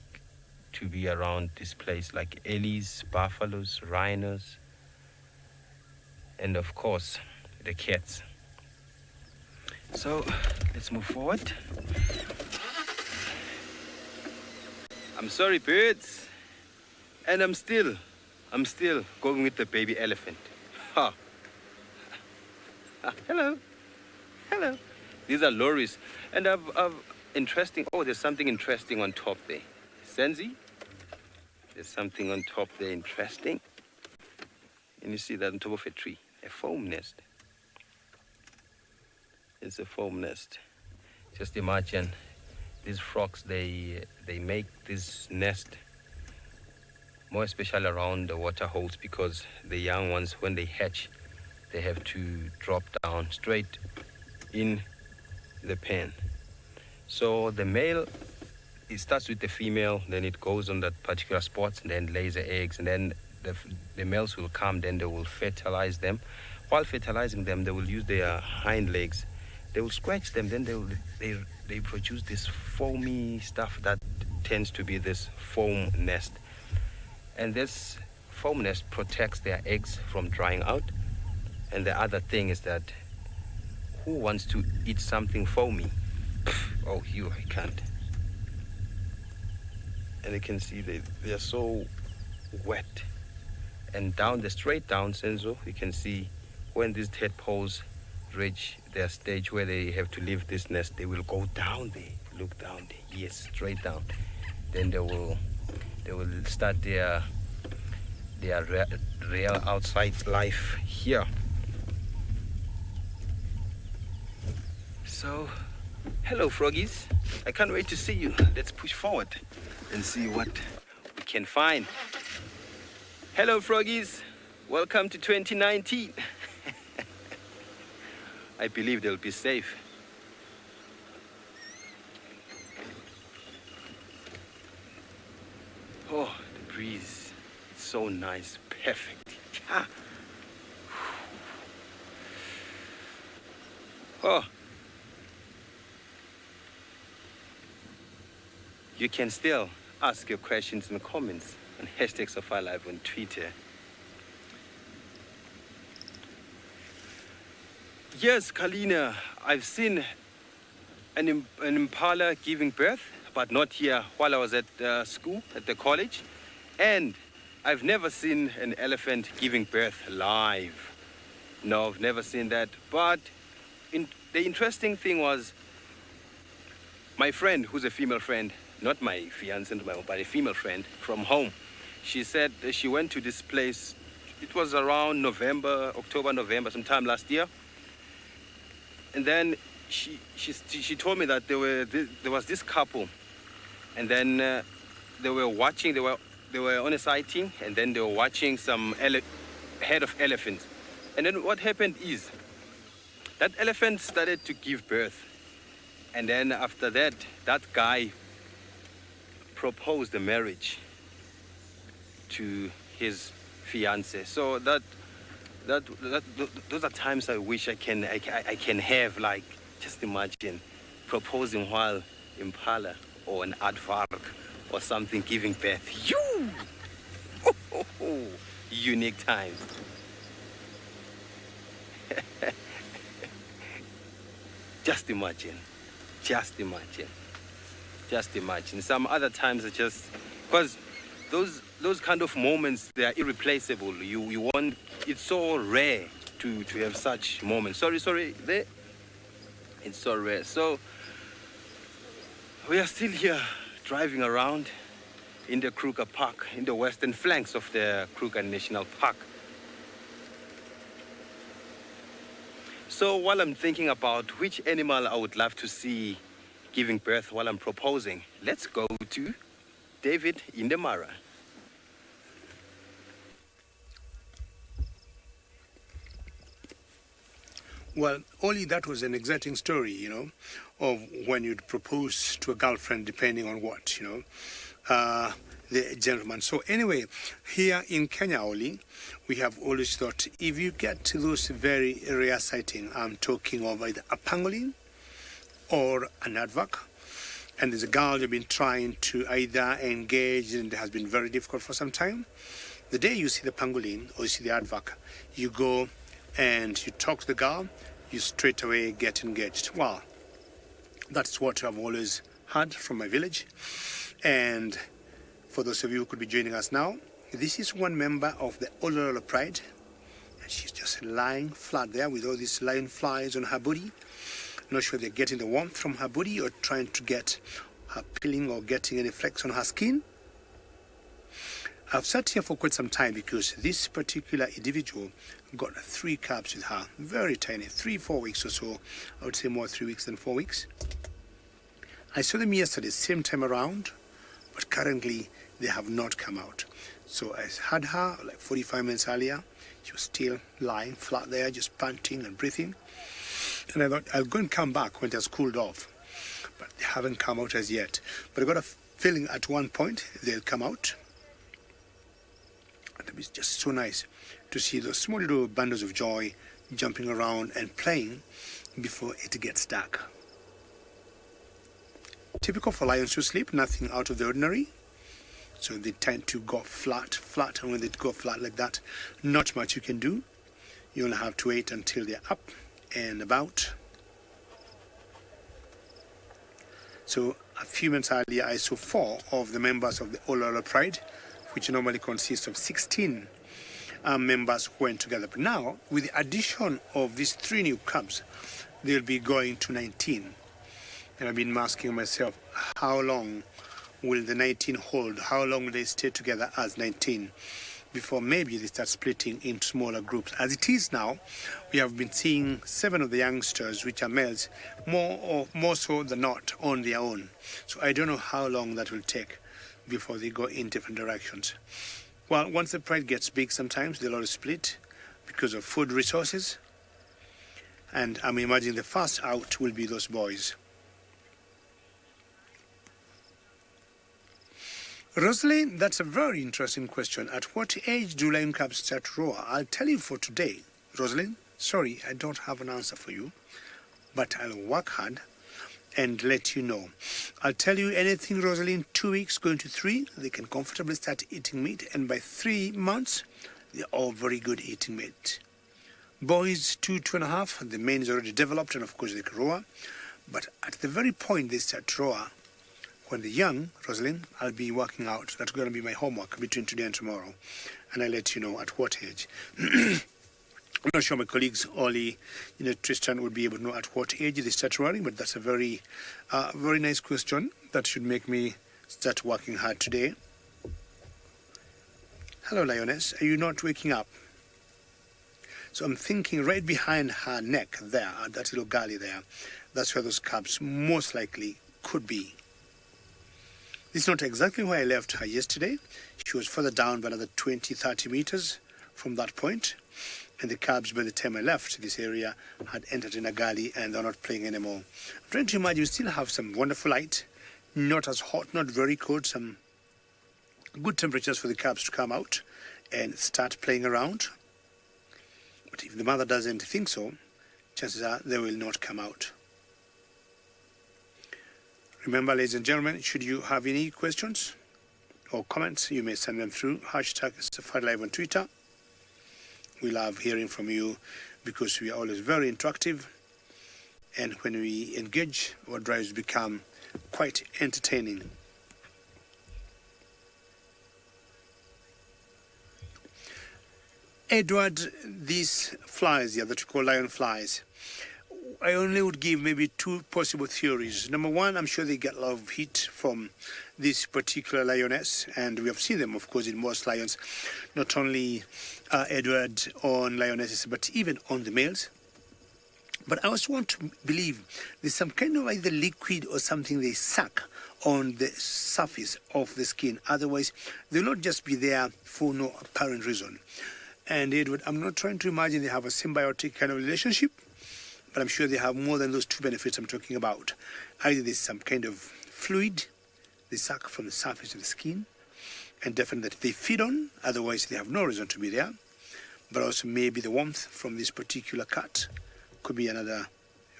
to be around this place, like ellies, buffaloes, rhinos, and of course the cats. So let's move forward. I'm sorry, birds, and I'm still going with the baby elephant. Ha. Hello. These are lorries, and I've interesting. Oh, there's something interesting on top there. Senzi, there's something on top there interesting. And you see that on top of a tree, a foam nest. It's a foam nest. Just imagine these frogs. They make this nest more especially around the water holes, because the young ones, when they hatch, they have to drop down straight in the pen. So the male, it starts with the female, then it goes on that particular spot and then lays the eggs, and then the males will come, then they will fertilize them. While fertilizing them, they will use their hind legs. They will scratch them, then they produce this foamy stuff that tends to be this foam nest. And this foam nest protects their eggs from drying out. And the other thing is that who wants to eat something foamy? Oh, I can't. And you can see they are so wet. And straight down, Senzo, you can see when these tadpoles reach their stage where they have to leave this nest, they will go down there. Look down there. Yes, straight down. Then they will start their real outside life here. So, hello froggies. I can't wait to see you. Let's push forward and see what we can find. Hello froggies. Welcome to 2019. I believe they'll be safe. Oh, the breeze. It's so nice. Perfect. Oh. You can still ask your questions in the comments on #SafariLive on Twitter. Yes, Kalina, I've seen an impala giving birth, but not here while I was at school, at the college. And I've never seen an elephant giving birth live. No, I've never seen that. But the interesting thing was, my friend, who's a female friend, not my fiancé, but a female friend from home, she said that she went to this place. It was around October, November, sometime last year. And then she told me that there was this couple, and then they were watching. They were on a sighting, and then they were watching some head of elephants. And then what happened is that elephant started to give birth, and then after that, that guy proposed a marriage to his fiancée. So those are times I wish I can have, like, just imagine proposing while impala or an aardvark or something giving birth. Unique times. Just imagine. Some other times are just, because those kind of moments, they are irreplaceable. You want, it's so rare to have such moments. Sorry, there. It's so rare. So we are still here driving around in the Kruger Park, in the western flanks of the Kruger National Park. So while I'm thinking about which animal I would love to see giving birth while I'm proposing, let's go to David in the Mara. Well, Oli, that was an exciting story, you know, of when you'd propose to a girlfriend, depending on what, you know, the gentleman. So anyway, here in Kenya, Oli, we have always thought if you get to those very rare sightings, I'm talking of either a pangolin or an aardvark, and there's a girl you've been trying to either engage and it has been very difficult for some time. The day you see the pangolin or you see the aardvark, you go and you talk to the girl, you straight away get engaged. Well, that's what I've always heard from my village. And for those of you who could be joining us now, this is one member of the Olololo Pride. And she's just lying flat there with all these lion flies on her body. Not sure they're getting the warmth from her body or trying to get her peeling or getting any flecks on her skin. I've sat here for quite some time because this particular individual got 3 cubs with her, very tiny, 3-4 weeks or so. I would say more 3 weeks than 4 weeks. I saw them yesterday, same time around, but currently they have not come out. So I had her like 45 minutes earlier. She was still lying flat there, just panting and breathing. And I thought I'll go and come back when it has cooled off. But they haven't come out as yet. But I got a feeling at one point they'll come out. And it was just so nice to see those small little bundles of joy jumping around and playing before it gets dark. Typical for lions to sleep, nothing out of the ordinary. So they tend to go flat, and when they go flat like that, not much you can do. You only have to wait until they're up and about. So a few minutes earlier, I saw 4 of the members of the Olololo Pride, which normally consists of 16 members who went together. But now, with the addition of these 3 new cubs, they'll be going to 19. And I've been asking myself, how long will the 19 hold? How long will they stay together as 19 before maybe they start splitting into smaller groups? As it is now, we have been seeing 7 of the youngsters, which are males, more so than not on their own. So I don't know how long that will take before they go in different directions. Well, once the pride gets big, sometimes they'll all split because of food resources. And I'm imagining the first out will be those boys. Rosalind, that's a very interesting question. At what age do lion cubs start to roar? I'll tell you for today, Rosalind. Sorry, I don't have an answer for you, but I'll work hard and let you know. I'll tell you anything, Rosalind, 2 weeks going to 3, they can comfortably start eating meat, and by 3 months, they're all very good eating meat. Boys, 2.5, the mane is already developed, and of course they can roar. But at the very point they start to roar, when they're young, Rosalind, I'll be working out. That's going to be my homework between today and tomorrow. And I'll let you know at what age. I'm not sure my colleagues, Ollie, Tristan, would be able to know at what age they start roaring, but that's a very nice question that should make me start working hard today. Hello, Lioness. Are you not waking up? So I'm thinking right behind her neck there, that little gully there, that's where those cubs most likely could be. This is not exactly where I left her yesterday. She was further down by another 20-30 meters from that point. And the cubs, by the time I left this area, had entered in a gully and they're not playing anymore. I'm trying to imagine we still have some wonderful light, not as hot, not very cold, some good temperatures for the cubs to come out and start playing around. But if the mother doesn't think so, chances are they will not come out. Remember, ladies and gentlemen, should you have any questions or comments, you may send them through #SafariLive on Twitter. We love hearing from you because we are always very interactive, and when we engage, our drives become quite entertaining. Edward, these flies here that we call lion flies, I only would give maybe two possible theories. Number one, I'm sure they get a lot of heat from this particular lioness, and we have seen them, of course, in most lions, not only Edward on lionesses, but even on the males. But I also want to believe there's some kind of either liquid or something they suck on the surface of the skin. Otherwise, they'll not just be there for no apparent reason. And Edward, I'm not trying to imagine they have a symbiotic kind of relationship, but I'm sure they have more than those two benefits I'm talking about. Either there's some kind of fluid they suck from the surface of the skin, and definitely that they feed on, otherwise they have no reason to be there. But also maybe the warmth from this particular cat could be another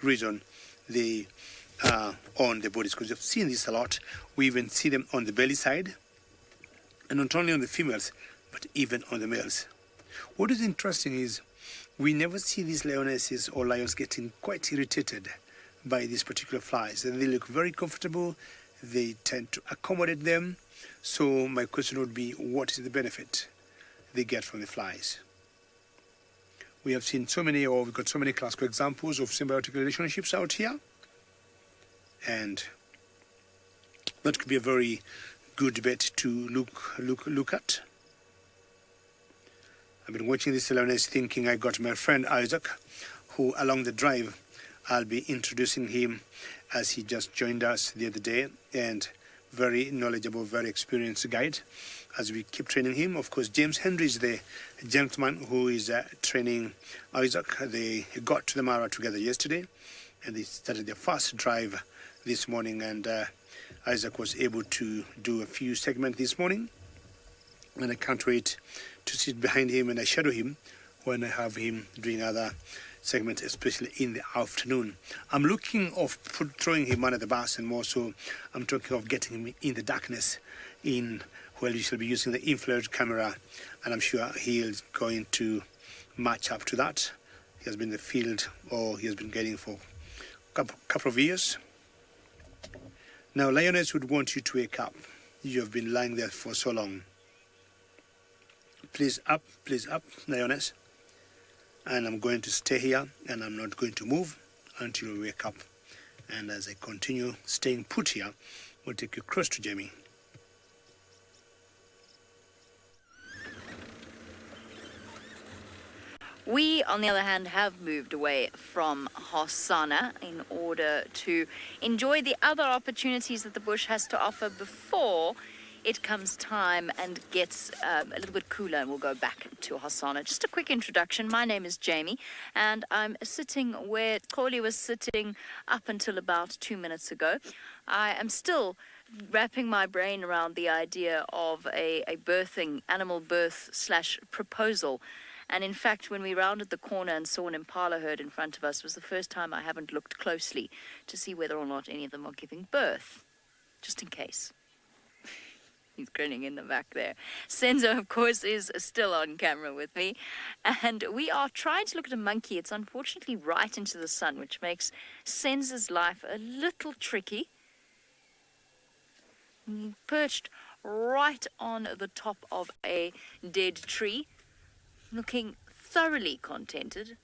reason they are on the bodies, because we've seen this a lot. We even see them on the belly side, and not only on the females, but even on the males. What is interesting is we never see these lionesses or lions getting quite irritated by these particular flies, and they look very comfortable. They tend to accommodate them. So my question would be, what is the benefit they get from the flies? We have seen so many, or we've got so many classical examples of symbiotic relationships out here, and that could be a very good bet to look at. I've been watching this lioness thinking I got my friend Isaac, who along the drive, I'll be introducing him as he just joined us the other day, and very knowledgeable, very experienced guide as we keep training him. Of course, James Henry is the gentleman who is training Isaac. They got to the Mara together yesterday, and they started their first drive this morning, and Isaac was able to do a few segments this morning, and I can't wait to sit behind him and I shadow him when I have him doing other segments, especially in the afternoon. I'm looking of throwing him under the bus, and more so I'm talking of getting him in the darkness where you shall be using the infrared camera, and I'm sure he is going to match up to that. He has been in the field, or he has been guiding for a couple of years. Now, lioness would want you to wake up. You have been lying there for so long. Please up, lioness. And I'm going to stay here, and I'm not going to move until you wake up. And as I continue staying put here, we'll take you close to Jamie. We, on the other hand, have moved away from Hosana in order to enjoy the other opportunities that the bush has to offer before it comes time and gets a little bit cooler, and we'll go back to Hosana. Just a quick introduction. My name is Jamie, and I'm sitting where Koli was sitting up until about 2 minutes ago. I am still wrapping my brain around the idea of a birthing, animal birth / proposal. And in fact, when we rounded the corner and saw an impala herd in front of us, was the first time I haven't looked closely to see whether or not any of them are giving birth, just in case. He's grinning in the back there. Senzo, of course, is still on camera with me. And we are trying to look at a monkey. It's unfortunately right into the sun, which makes Senzo's life a little tricky. He perched right on the top of a dead tree, looking thoroughly contented.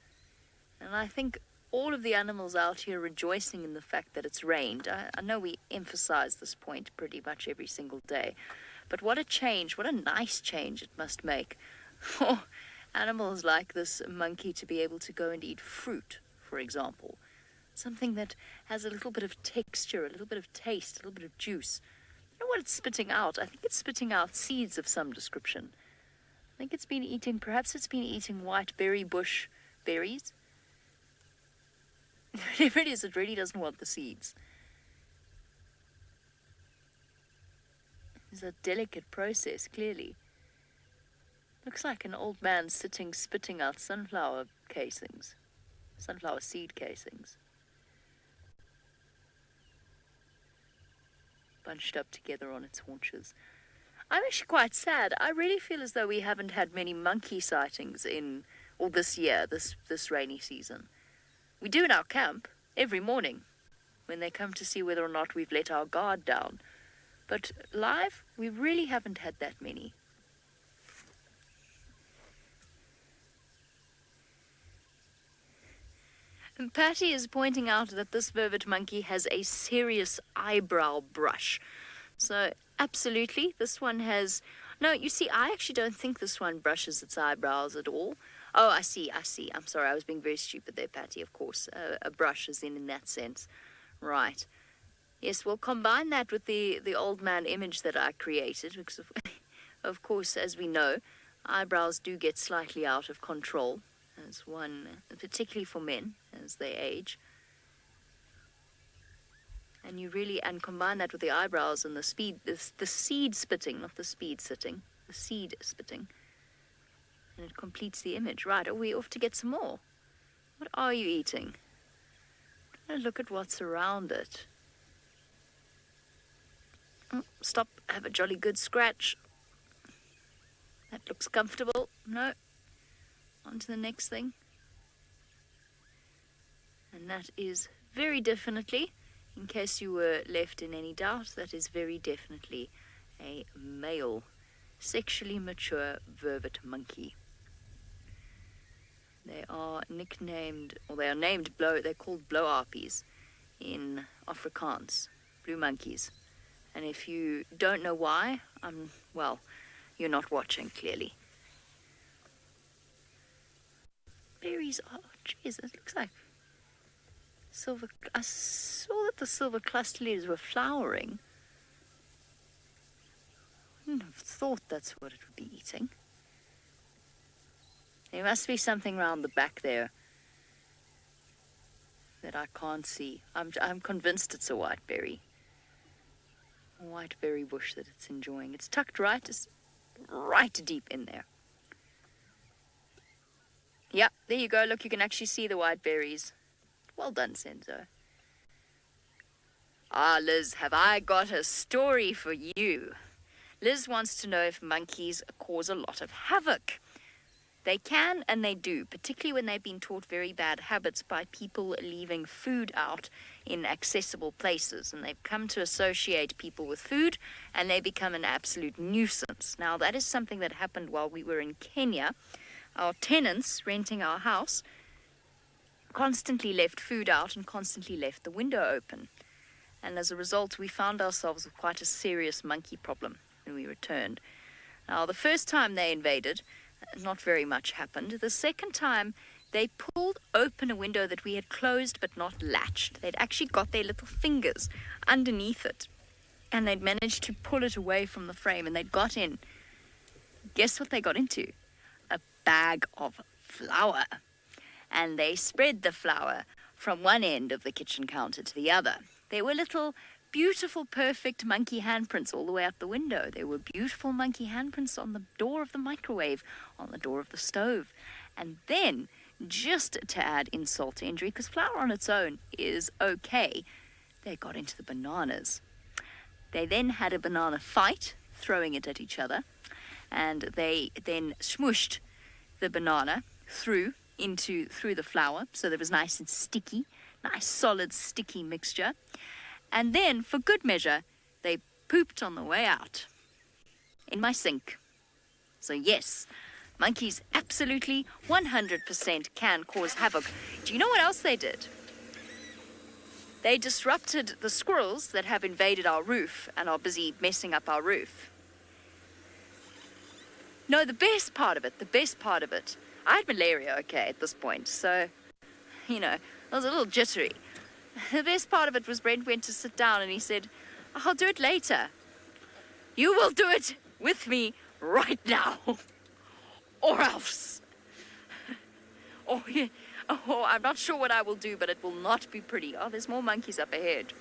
And I think all of the animals out here rejoicing in the fact that it's rained. I know we emphasize this point pretty much every single day, but what a change, what a nice change it must make for animals like this monkey to be able to go and eat fruit, for example. Something that has a little bit of texture, a little bit of taste, a little bit of juice. You know what it's spitting out? I think it's spitting out seeds of some description. I think it's been eating, perhaps it's been eating white berry bush berries. Whatever it is, it really doesn't want the seeds. It's a delicate process, clearly. Looks like an old man sitting, spitting out sunflower casings, sunflower seed casings. Bunched up together on its haunches. I'm actually quite sad. I really feel as though we haven't had many monkey sightings this year, this rainy season. We do in our camp every morning when they come to see whether or not we've let our guard down. But live, we really haven't had that many. Patty is pointing out that this vervet monkey has a serious eyebrow brush. So, absolutely, this one has... No, you see, I actually don't think this one brushes its eyebrows at all. Oh, I see. I'm sorry, I was being very stupid there, Patty, of course. A brush is in that sense. Right. Yes, we'll combine that with the old man image that I created, because, of course, as we know, eyebrows do get slightly out of control, as one, particularly for men, as they age. And you really, and combine that with the eyebrows and the seed spitting, not the speed sitting, the seed spitting. And it completes the image. Right, are we off to get some more? What are you eating? Look at what's around it. Oh, stop, have a jolly good scratch. That looks comfortable. No. On to the next thing. And that is very definitely, in case you were left in any doubt, that is very definitely a male, sexually mature vervet monkey. They are nicknamed, or they are named they're called blowharpies in Afrikaans, blue monkeys. And if you don't know why, well, you're not watching, clearly. Berries, oh, jeez, it looks like silver. I saw that the silver cluster lilies were flowering. I wouldn't have thought that's what it would be eating. There must be something round the back there that I can't see. I'm convinced it's a white berry. A white berry bush that it's enjoying. It's tucked right deep in there. Yeah, there you go. Look, you can actually see the white berries. Well done, Senzo. Ah, Liz, have I got a story for you. Liz wants to know if monkeys cause a lot of havoc. They can and they do, particularly when they've been taught very bad habits by people leaving food out in accessible places. And they've come to associate people with food, and they become an absolute nuisance. Now, that is something that happened while we were in Kenya. Our tenants renting our house constantly left food out and constantly left the window open. And as a result, we found ourselves with quite a serious monkey problem when we returned. Now, the first time they invaded, not very much happened. The second time, they pulled open a window that we had closed but not latched. They'd actually got their little fingers underneath it, and they'd managed to pull it away from the frame, and they'd got in. Guess what they got into? A bag of flour. And they spread the flour from one end of the kitchen counter to the other. There were little beautiful, perfect monkey handprints all the way out the window. There were beautiful monkey handprints on the door of the microwave, on the door of the stove. And then, just to add insult to injury, because flour on its own is okay, they got into the bananas. They then had a banana fight, throwing it at each other, and they then smooshed the banana through the flour, so that it was nice and sticky, nice solid sticky mixture. And then, for good measure, they pooped on the way out in my sink. So yes, monkeys absolutely 100% can cause havoc. Do you know what else they did? They disrupted the squirrels that have invaded our roof and are busy messing up our roof. No, the best part of it, I had malaria, okay, at this point, so, I was a little jittery. The best part of it was Brent went to sit down and he said, I'll do it later. You will do it with me right now. Or else. Oh, I'm not sure what I will do, but it will not be pretty. Oh, there's more monkeys up ahead.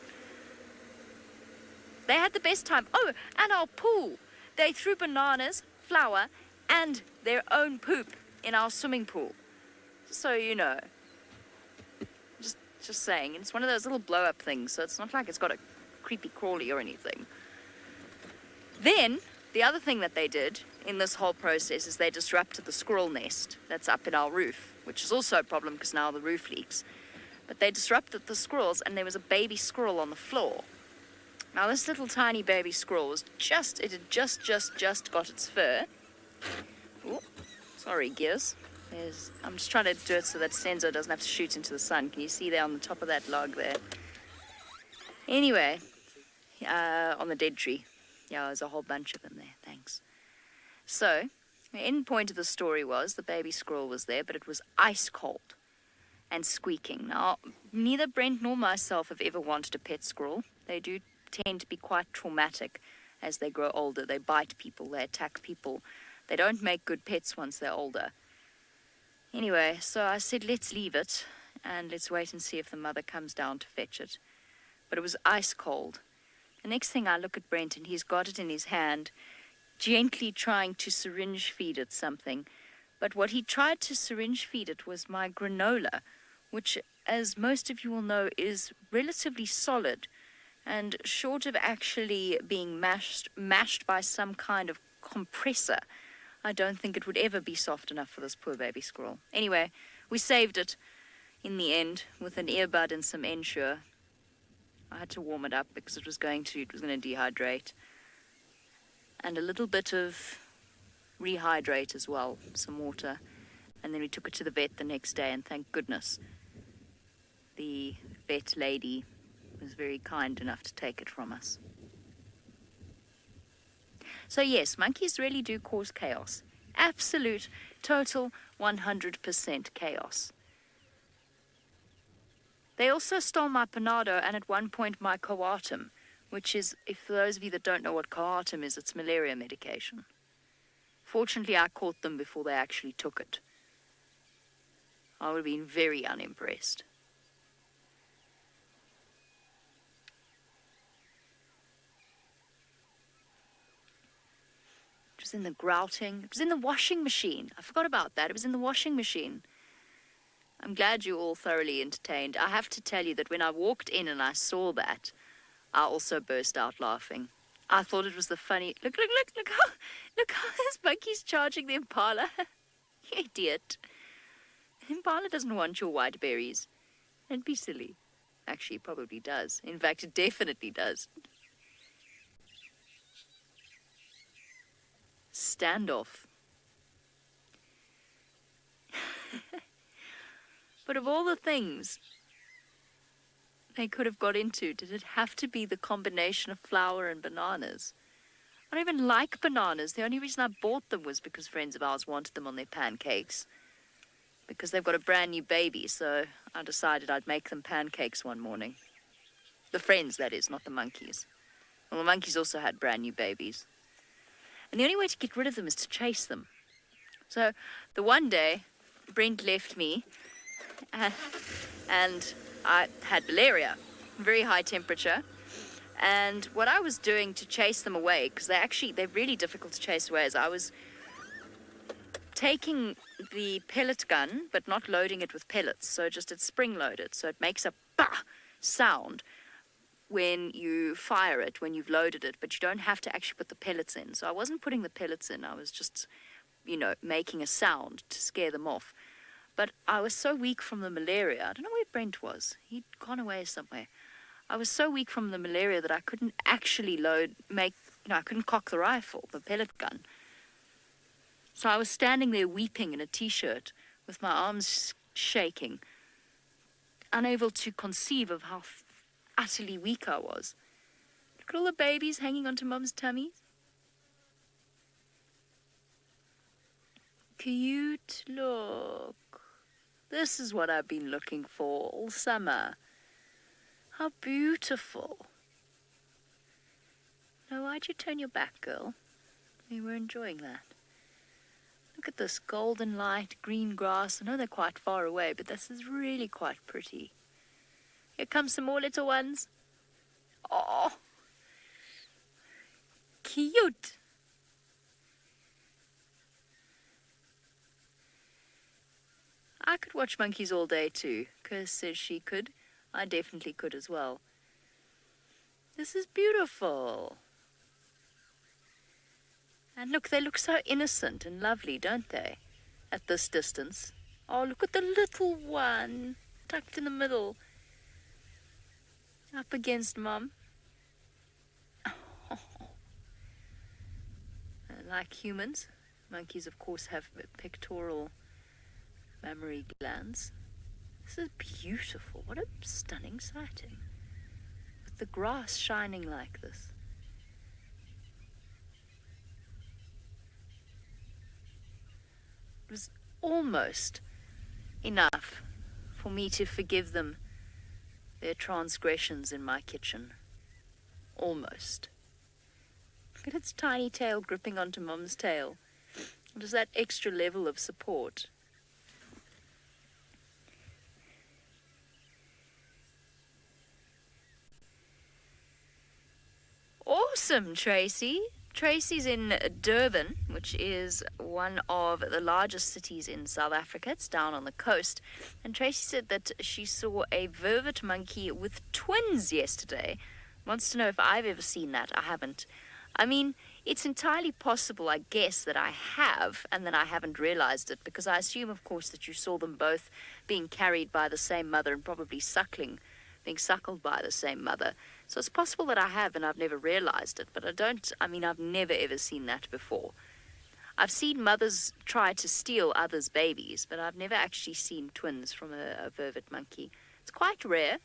They had the best time. Oh, and our pool. They threw bananas, flour, and their own poop in our swimming pool. So, Just saying, it's one of those little blow-up things, so it's not like it's got a creepy crawly or anything. Then, the other thing that they did in this whole process is they disrupted the squirrel nest that's up in our roof, which is also a problem because now the roof leaks. But they disrupted the squirrels, and there was a baby squirrel on the floor. Now, this little tiny baby squirrel was just got its fur. Ooh, sorry, Gears. I'm just trying to do it so that Senzo doesn't have to shoot into the sun. Can you see there on the top of that log there? Anyway, on the dead tree. Yeah, there's a whole bunch of them there. Thanks. So, the end point of the story was the baby squirrel was there, but it was ice cold and squeaking. Now, neither Brent nor myself have ever wanted a pet squirrel. They do tend to be quite traumatic as they grow older. They bite people, they attack people. They don't make good pets once they're older. Anyway, so I said, let's leave it and let's wait and see if the mother comes down to fetch it. But it was ice cold. The next thing I look at Brent and he's got it in his hand, gently trying to syringe feed it something. But what he tried to syringe feed it was my granola, which, as most of you will know, is relatively solid and short of actually being mashed by some kind of compressor. I don't think it would ever be soft enough for this poor baby squirrel. Anyway, we saved it in the end with an earbud and some Ensure. I had to warm it up because it was going to dehydrate. And a little bit of rehydrate as well, some water. And then we took it to the vet the next day, and thank goodness the vet lady was very kind enough to take it from us. So yes, monkeys really do cause chaos. Absolute, total, 100% chaos. They also stole my Panado and at one point my Coartem, which is, if for those of you that don't know what Coartem is, it's malaria medication. Fortunately, I caught them before they actually took it. I would have been very unimpressed. It was in the grouting. It was in the washing machine. I forgot about that. It was in the washing machine. I'm glad you all thoroughly entertained. I have to tell you that when I walked in and I saw that, I also burst out laughing. I thought it was the funny... Look how this monkey's charging the impala. You idiot. The impala doesn't want your white berries. Don't be silly. Actually, it probably does. In fact, it definitely does. Standoff. But of all the things they could have got into, did it have to be the combination of flour and bananas? I don't even like bananas. The only reason I bought them was because friends of ours wanted them on their pancakes. Because they've got a brand new baby, so I decided I'd make them pancakes one morning. The friends, that is, not the monkeys. Well, the monkeys also had brand new babies. And the only way to get rid of them is to chase them. So the one day, Brent left me, and I had malaria, very high temperature. And what I was doing to chase them away, because they're really difficult to chase away, is I was taking the pellet gun, but not loading it with pellets. So just it's spring-loaded, so it makes a bah sound when you fire it, when you've loaded it, but you don't have to actually put the pellets in. So I wasn't putting the pellets in, I was just, making a sound to scare them off. But I was so weak from the malaria, I don't know where Brent was, he'd gone away somewhere. I was so weak from the malaria that I couldn't actually I couldn't cock the rifle, the pellet gun. So I was standing there weeping in a t-shirt with my arms shaking, unable to conceive of how utterly weak I was. Look at all the babies hanging onto Mum's tummies. Cute, look. This is what I've been looking for all summer. How beautiful. Now, why'd you turn your back, girl? We were enjoying that. Look at this golden light, green grass. I know they're quite far away, but this is really quite pretty. Here come some more little ones. Oh, cute. I could watch monkeys all day too. Kirst says she could. I definitely could as well. This is beautiful. And look, they look so innocent and lovely, don't they? At this distance. Oh, look at the little one. Tucked in the middle. Up against Mum. Oh. Like humans, monkeys of course have pectoral mammary glands. This is beautiful. What a stunning sighting. With the grass shining like this. It was almost enough for me to forgive them their transgressions in my kitchen. Almost. Look at its tiny tail gripping onto Mum's tail. Just that extra level of support. Awesome, Tracy. Tracy's in Durban, which is one of the largest cities in South Africa. It's down on the coast. And Tracy said that she saw a vervet monkey with twins yesterday. Wants to know if I've ever seen that. I haven't. I mean, it's entirely possible, I guess, that I have, and that I haven't realized it, because I assume, of course, that you saw them both being carried by the same mother and probably being suckled by the same mother. So it's possible that I have and I've never realized it, but I've never ever seen that before. I've seen mothers try to steal others' babies, but I've never actually seen twins from a vervet monkey. It's quite rare,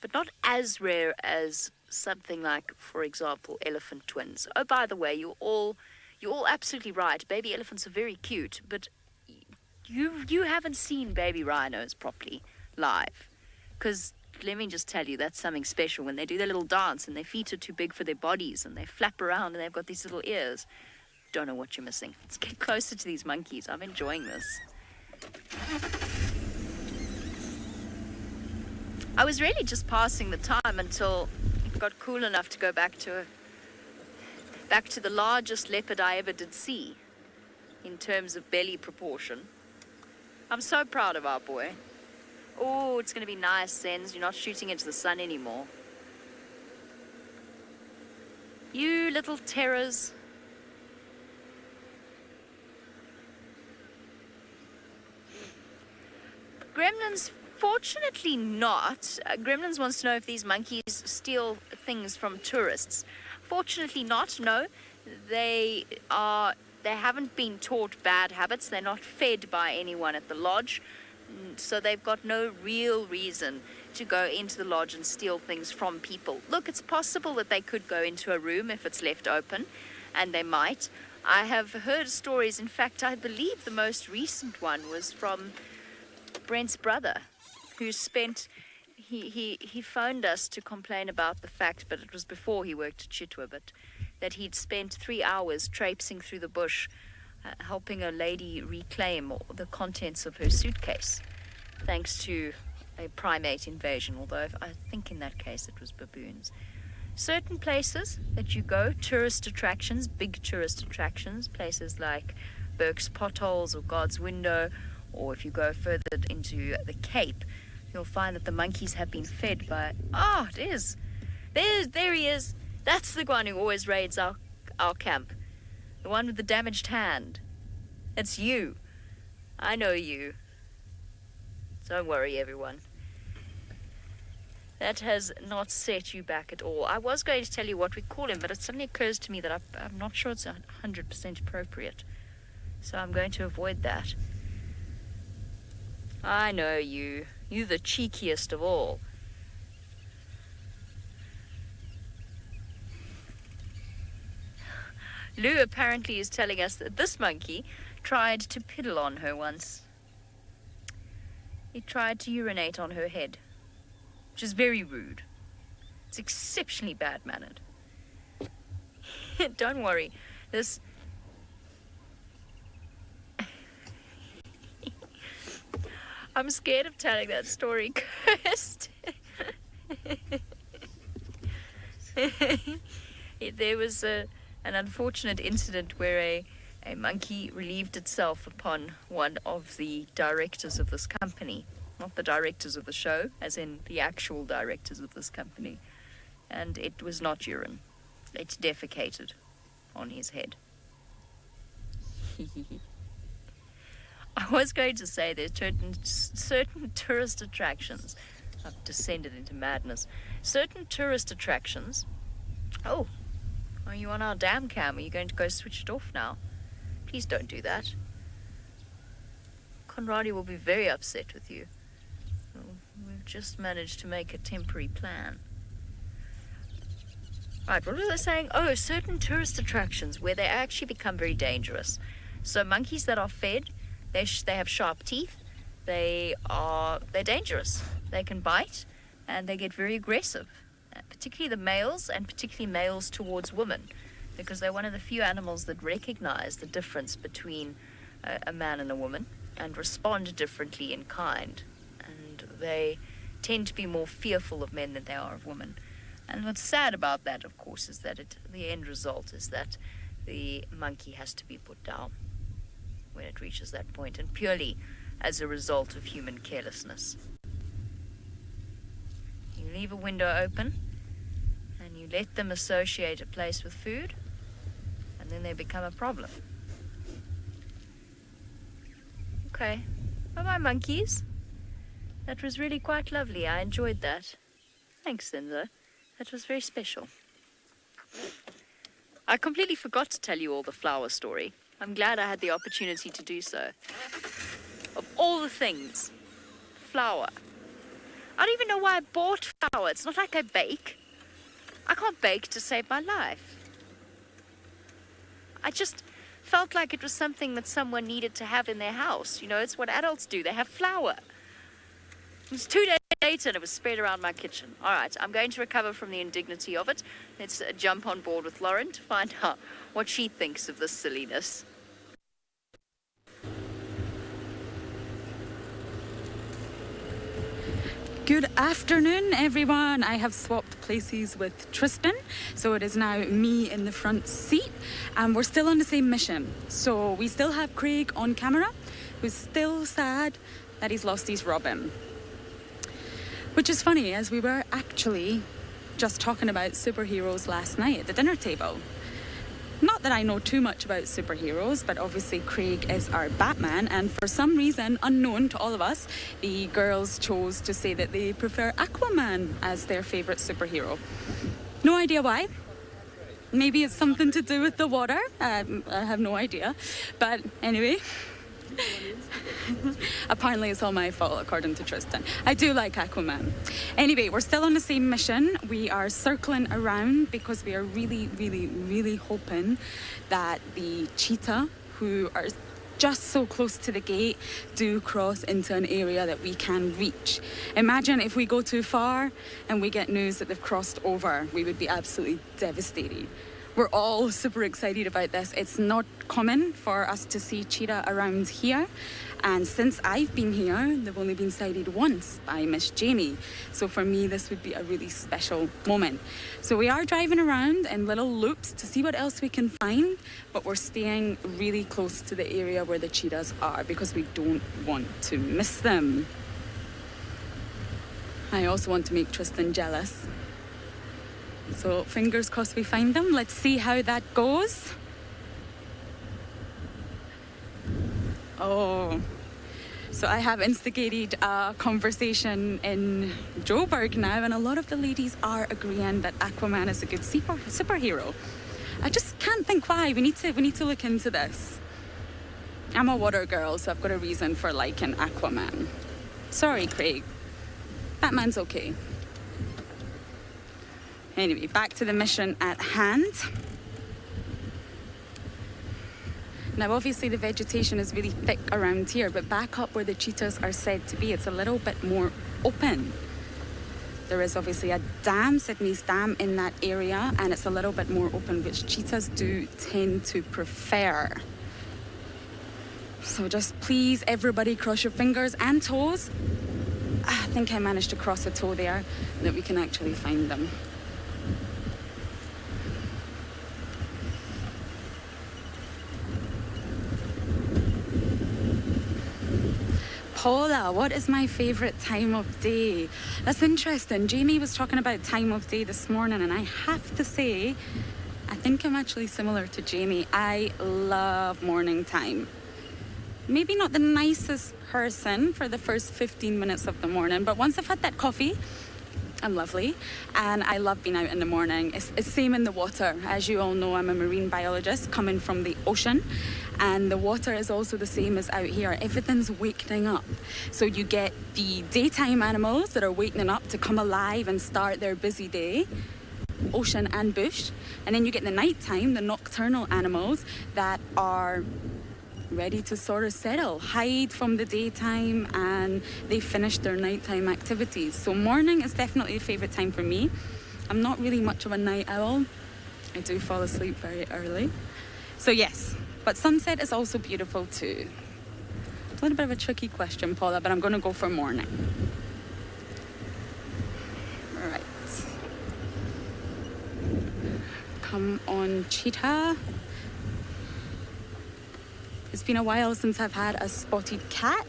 but not as rare as something like, for example, elephant twins. Oh, by the way, you're all absolutely right. Baby elephants are very cute, but you haven't seen baby rhinos properly live. Because let me just tell you, that's something special. When they do their little dance and their feet are too big for their bodies and they flap around and they've got these little ears, don't know what you're missing. Let's get closer to these monkeys. I'm enjoying this. I was really just passing the time until it got cool enough to go back to the largest leopard I ever did see in terms of belly proportion. I'm so proud of our boy. Oh, it's going to be nice, Sens. You're not shooting into the sun anymore. You little terrors. Gremlins, fortunately not. Gremlins wants to know if these monkeys steal things from tourists. Fortunately not, no. They haven't been taught bad habits. They're not fed by anyone at the lodge. So they've got no real reason to go into the lodge and steal things from people. Look, it's possible that they could go into a room if it's left open, and they might. I have heard stories. In fact, I believe the most recent one was from Brent's brother, who he phoned us to complain about the fact, but it was before he worked at Chitwa, but that he'd spent 3 hours traipsing through the bush helping a lady reclaim the contents of her suitcase, thanks to a primate invasion, although I think in that case it was baboons. Certain places that you go, tourist attractions, big tourist attractions, places like Burke's Potholes or God's Window, or if you go further into the Cape, you'll find that the monkeys have been fed by... Oh, it is. There he is. That's the one who always raids our camp. The one with the damaged hand. It's you. I know you. Don't worry, everyone. That has not set you back at all. I was going to tell you what we call him, but it suddenly occurs to me that I'm not sure it's 100% appropriate. So I'm going to avoid that. I know you. You the cheekiest of all. Lou apparently is telling us that this monkey tried to piddle on her once. He tried to urinate on her head, which is very rude. It's exceptionally bad-mannered. Don't worry, this... I'm scared of telling that story, Kirst. There was an unfortunate incident where a monkey relieved itself upon one of the directors of this company. Not the directors of the show, as in the actual directors of this company. And it was not urine. It defecated on his head. I was going to say there's certain tourist attractions. I've descended into madness. Certain tourist attractions... Oh, are you on our dam cam? Are you going to go switch it off now? Please don't do that. Conradi will be very upset with you. We've just managed to make a temporary plan. Right, what was I saying? Oh, certain tourist attractions where they actually become very dangerous. So monkeys that are fed, they have sharp teeth. They're dangerous. They can bite, and they get very aggressive. Particularly the males, and particularly males towards women, because they're one of the few animals that recognize the difference between a man and a woman and respond differently in kind. And they tend to be more fearful of men than they are of women. And what's sad about that, of course, is that the end result is that the monkey has to be put down when it reaches that point, and purely as a result of human carelessness. You leave a window open, and you let them associate a place with food, and then they become a problem. Okay. Bye-bye, monkeys. That was really quite lovely. I enjoyed that. Thanks, Senzo. That was very special. I completely forgot to tell you all the flower story. I'm glad I had the opportunity to do so. Of all the things, flour. I don't even know why I bought flour. It's not like I bake. I can't bake to save my life. I just felt like it was something that someone needed to have in their house. You know, it's what adults do. They have flour. It was 2 days later and it was spread around my kitchen. All right, I'm going to recover from the indignity of it. Let's jump on board with Lauren to find out what she thinks of this silliness. Good afternoon, everyone. I have swapped places with Tristan, so it is now me in the front seat, and we're still on the same mission. So we still have Craig on camera, who's still sad that he's lost his robin. Which is funny, as we were actually just talking about superheroes last night at the dinner table. Not that I know too much about superheroes, but obviously Craig is our Batman, and for some reason unknown to all of us, the girls chose to say that they prefer Aquaman as their favourite superhero. No idea why. Maybe it's something to do with the water. I have no idea. But anyway, apparently it's all my fault, according to Tristan. I do like Aquaman. Anyway, we're still on the same mission. We are circling around because we are really, really, really hoping that the cheetah, who are just so close to the gate, do cross into an area that we can reach. Imagine if we go too far and we get news that they've crossed over. We would be absolutely devastated. We're all super excited about this. It's not common for us to see cheetah around here. And since I've been here, they've only been sighted once by Miss Jamie. So for me, this would be a really special moment. So we are driving around in little loops to see what else we can find, but we're staying really close to the area where the cheetahs are because we don't want to miss them. I also want to make Tristan jealous. So fingers crossed we find them. Let's see how that goes. Oh, so I have instigated a conversation in Joburg now, and a lot of the ladies are agreeing that Aquaman is a good superhero. I just can't think why. We need to look into this. I'm a water girl, so I've got a reason for liking Aquaman. Sorry, Craig. Batman's okay. Anyway, back to the mission at hand. Now, obviously, the vegetation is really thick around here, but back up where the cheetahs are said to be, it's a little bit more open. There is obviously a dam, Sydney's Dam, in that area, and it's a little bit more open, which cheetahs do tend to prefer. So just please, everybody, cross your fingers and toes. I think I managed to cross a toe there, that we can actually find them. Paula, what is my favourite time of day? That's interesting. Jamie was talking about time of day this morning, and I have to say, I think I'm actually similar to Jamie. I love morning time. Maybe not the nicest person for the first 15 minutes of the morning, but once I've had that coffee, I'm lovely, and I love being out in the morning. It's same in the water. As you all know, I'm a marine biologist coming from the ocean, and the water is also the same as out here. Everything's waking up. So you get the daytime animals that are waking up to come alive and start their busy day, ocean and bush, and then you get the nighttime, the nocturnal animals that are ready to sort of settle, hide from the daytime, and they finish their nighttime activities. So morning is definitely a favorite time for me. I'm not really much of a night owl. I do fall asleep very early. So yes, but sunset is also beautiful too. It's a little bit of a tricky question, Paula, but I'm going to go for morning. All right. Come on, cheetah. It's been a while since I've had a spotted cat.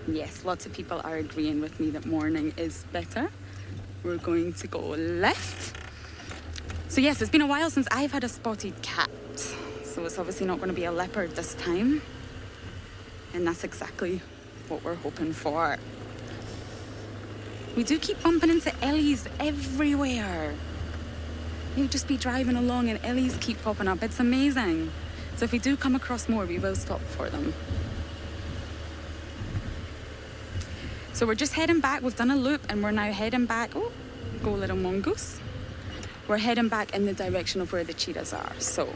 Yes, lots of people are agreeing with me that morning is better. We're going to go left. So yes, it's been a while since I've had a spotted cat. So it's obviously not going to be a leopard this time. And that's exactly what we're hoping for. We do keep bumping into Ellies everywhere. You'll just be driving along and Ellies keep popping up. It's amazing. So if we do come across more, we will stop for them. So we're just heading back. We've done a loop and we're now heading back. Oh, go little mongoose. We're heading back in the direction of where the cheetahs are. So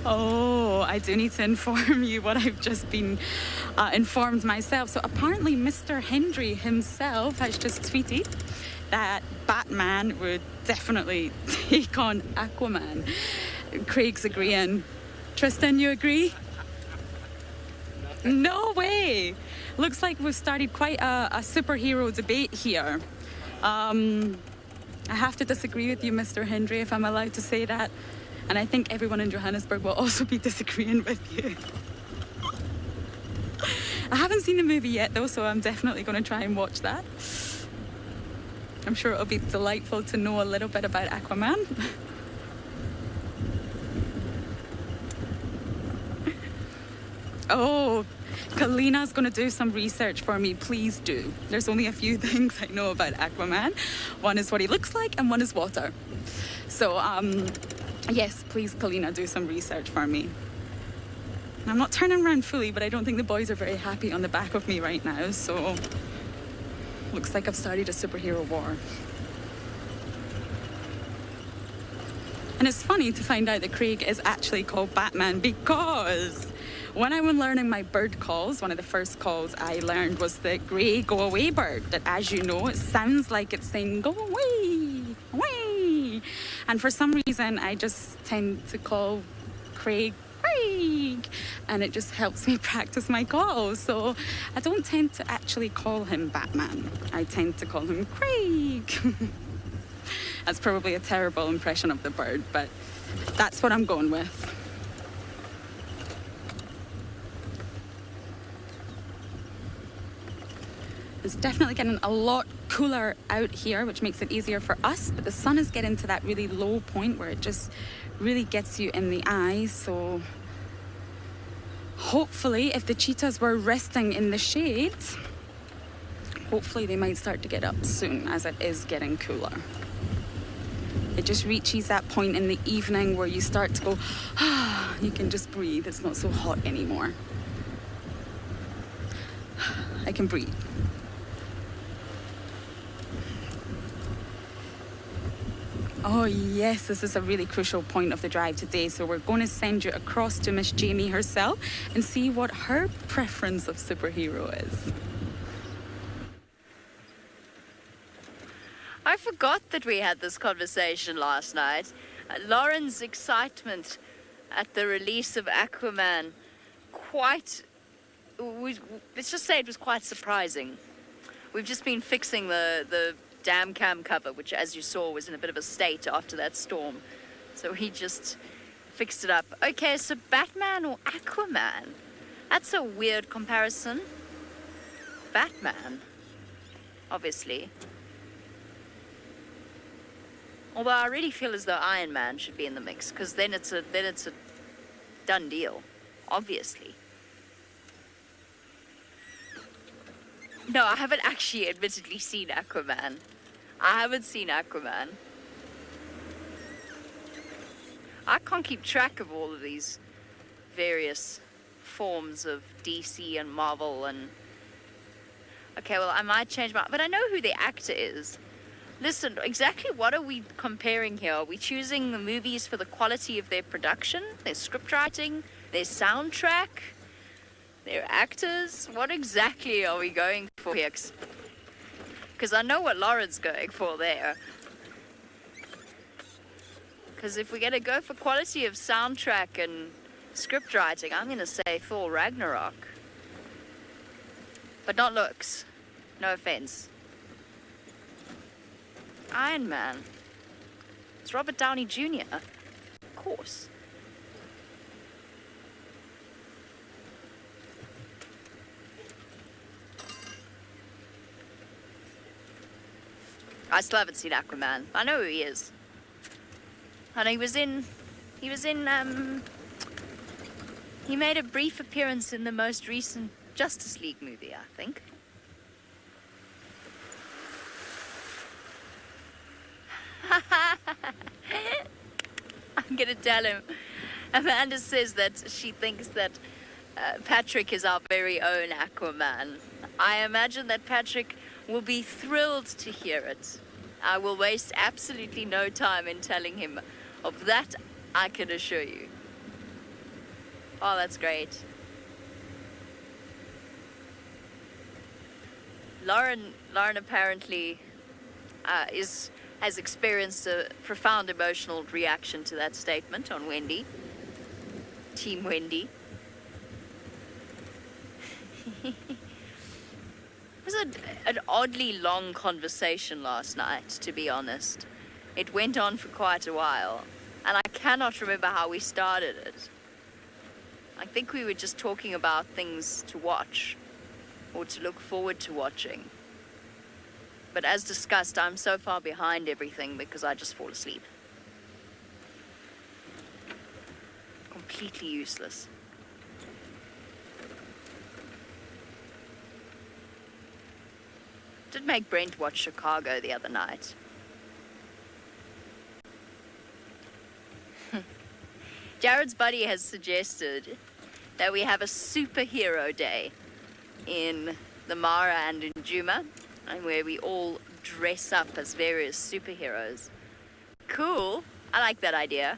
oh, I do need to inform you what I've just been informed myself. So apparently Mr. Hendry himself has just tweeted that Batman would definitely take on Aquaman. Craig's agreeing. Tristan, you agree? No way! Looks like we've started quite a superhero debate here. I have to disagree with you, Mr. Hendry, if I'm allowed to say that. And I think everyone in Johannesburg will also be disagreeing with you. I haven't seen the movie yet, though, so I'm definitely going to try and watch that. I'm sure it'll be delightful to know a little bit about Aquaman. Oh, Kalina's going to do some research for me. Please do. There's only a few things I know about Aquaman. One is what he looks like, and one is water. So, yes, please, Kalina, do some research for me. I'm not turning around fully, but I don't think the boys are very happy on the back of me right now, so looks like I've started a superhero war. And it's funny to find out that Craig is actually called Batman, because when I was learning my bird calls, one of the first calls I learned was the grey go away bird, that, as you know, it sounds like it's saying go away, away. And for some reason, I just tend to call Craig, Craig, and it just helps me practice my calls. So I don't tend to actually call him Batman. I tend to call him Craig. That's probably a terrible impression of the bird, but that's what I'm going with. It's definitely getting a lot cooler out here, which makes it easier for us, but the sun is getting to that really low point where it just really gets you in the eyes. So hopefully, if the cheetahs were resting in the shade, hopefully they might start to get up soon, as it is getting cooler. It just reaches that point in the evening where you start to go, ah, you can just breathe. It's not so hot anymore. I can breathe. Oh yes, this is a really crucial point of the drive today. So we're going to send you across to Miss Jamie herself and see what her preference of superhero is. I forgot that we had this conversation last night. Lauren's excitement at the release of Aquaman, let's just say it was quite surprising. We've just been fixing the dam cam cover, which, as you saw, was in a bit of a state after that storm. So he just fixed it up. Okay, so Batman or Aquaman? That's a weird comparison. Batman, obviously. Although I really feel as though Iron Man should be in the mix, because then it's a done deal, obviously. No, I haven't actually admittedly seen Aquaman. I haven't seen Aquaman. I can't keep track of all of these various forms of DC and Marvel and... Okay, well, I might change my... But I know who the actor is. Listen, exactly what are we comparing here? Are we choosing the movies for the quality of their production, their script writing, their soundtrack, their actors? What exactly are we going for here? Because I know what Lauren's going for there. Because if we're going to go for quality of soundtrack and script writing, I'm going to say Thor Ragnarok. But not looks. No offense. Iron Man. It's Robert Downey Jr. Of course. I still haven't seen Aquaman. I know who he is. And he made a brief appearance in the most recent Justice League movie, I think. I'm gonna tell him. Amanda says that she thinks that Patrick is our very own Aquaman. I imagine that Patrick will be thrilled to hear it. I will waste absolutely no time in telling him of that, I can assure you. Oh, that's great. Lauren apparently has experienced a profound emotional reaction to that statement on Wendy. Team Wendy. It was an oddly long conversation last night, to be honest. It went on for quite a while, and I cannot remember how we started it. I think we were just talking about things to watch, or to look forward to watching. But as discussed, I'm so far behind everything because I just fall asleep. Completely useless. Did make Brent watch Chicago the other night. Jared's buddy has suggested that we have a superhero day in the Mara and in Juma, and where we all dress up as various superheroes. Cool. I like that idea.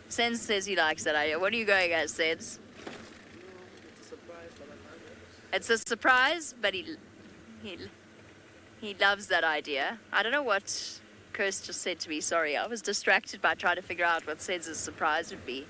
Sens says he likes that idea. What are you going as, Sens? It's a surprise, but he loves that idea. I don't know what Kirst just said to me. Sorry, I was distracted by trying to figure out what Sens' surprise would be.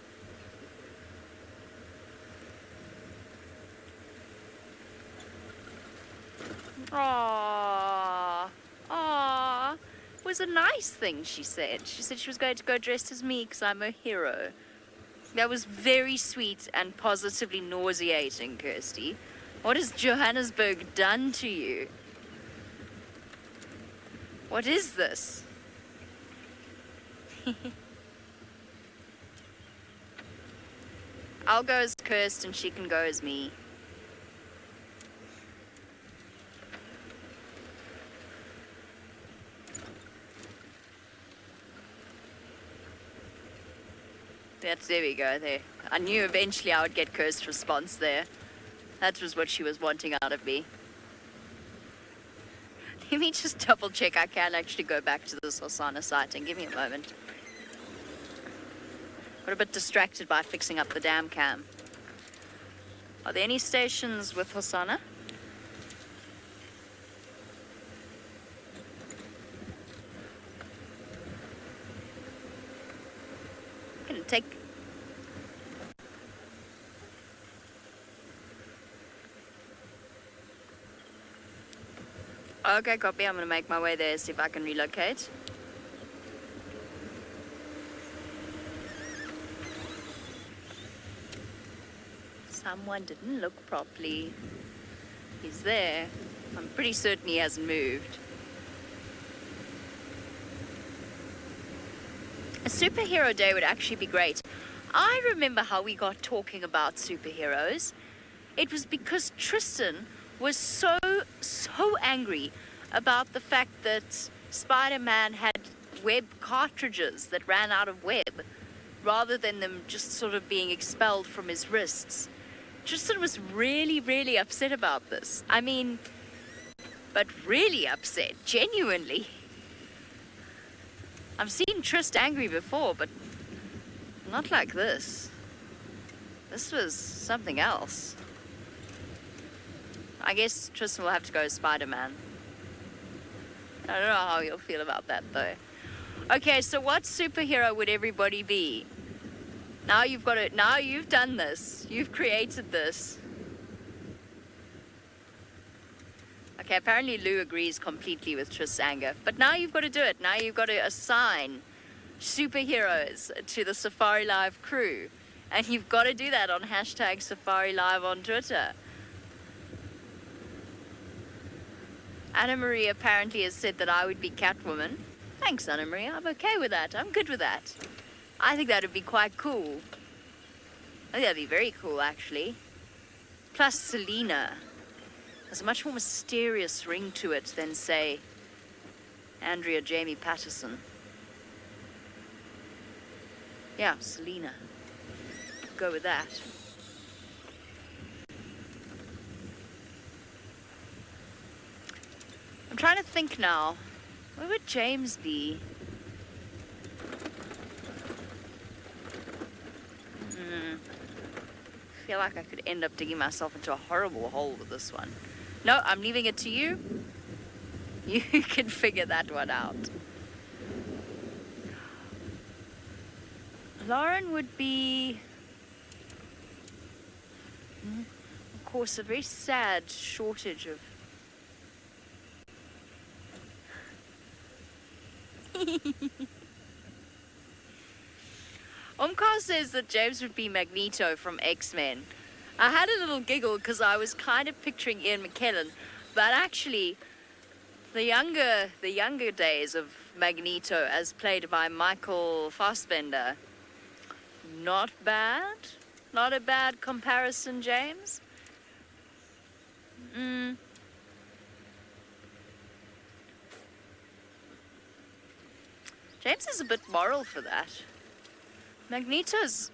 Aww. Aww. It was a nice thing, she said. She said she was going to go dressed as me because I'm a hero. That was very sweet and positively nauseating, Kirsty. What has Johannesburg done to you? What is this? I'll go as Kirst and she can go as me. There we go, there. I knew eventually I would get Kirst's response there. That was what she was wanting out of me. Let me just double check. I can actually go back to this Hosana sighting. Give me a moment. Got a bit distracted by fixing up the dam cam. Are there any stations with Hosana? I'm gonna take... Okay, copy. I'm going to make my way there, see if I can relocate. Someone didn't look properly. He's there. I'm pretty certain he hasn't moved. A superhero day would actually be great. I remember how we got talking about superheroes. It was because Tristan was so angry about the fact that Spider-Man had web cartridges that ran out of web, rather than them just sort of being expelled from his wrists. Tristan was really upset about this. I mean, but really upset, genuinely. I've seen Trist angry before, but not like this. This was something else. I guess Tristan will have to go as Spider-Man. I don't know how you'll feel about that, though. Okay, so what superhero would everybody be? Now you've got it. Now you've done this. You've created this. Okay, apparently Lou agrees completely with Trist's anger. But now you've got to do it. Now you've got to assign superheroes to the Safari Live crew. And you've got to do that on hashtag Safari Live on Twitter. Anna Marie apparently has said that I would be Catwoman. Thanks, Anna Marie. I'm okay with that. I'm good with that. I think that would be quite cool. I think that'd be very cool, actually. Plus, Selena. There's a much more mysterious ring to it than, say, Andrea Jamie Patterson. Yeah, Selena. Go with that. I'm trying to think now. Where would James be? I feel like I could end up digging myself into a horrible hole with this one. No, I'm leaving it to you. You can figure that one out. Lauren would be, of course, a very sad shortage of Omkar says that James would be Magneto from X-Men. I had a little giggle because I was kind of picturing Ian McKellen, but actually the younger days of Magneto as played by Michael Fassbender, not bad. Not a bad comparison, James. James is a bit moral for that. Magneto's...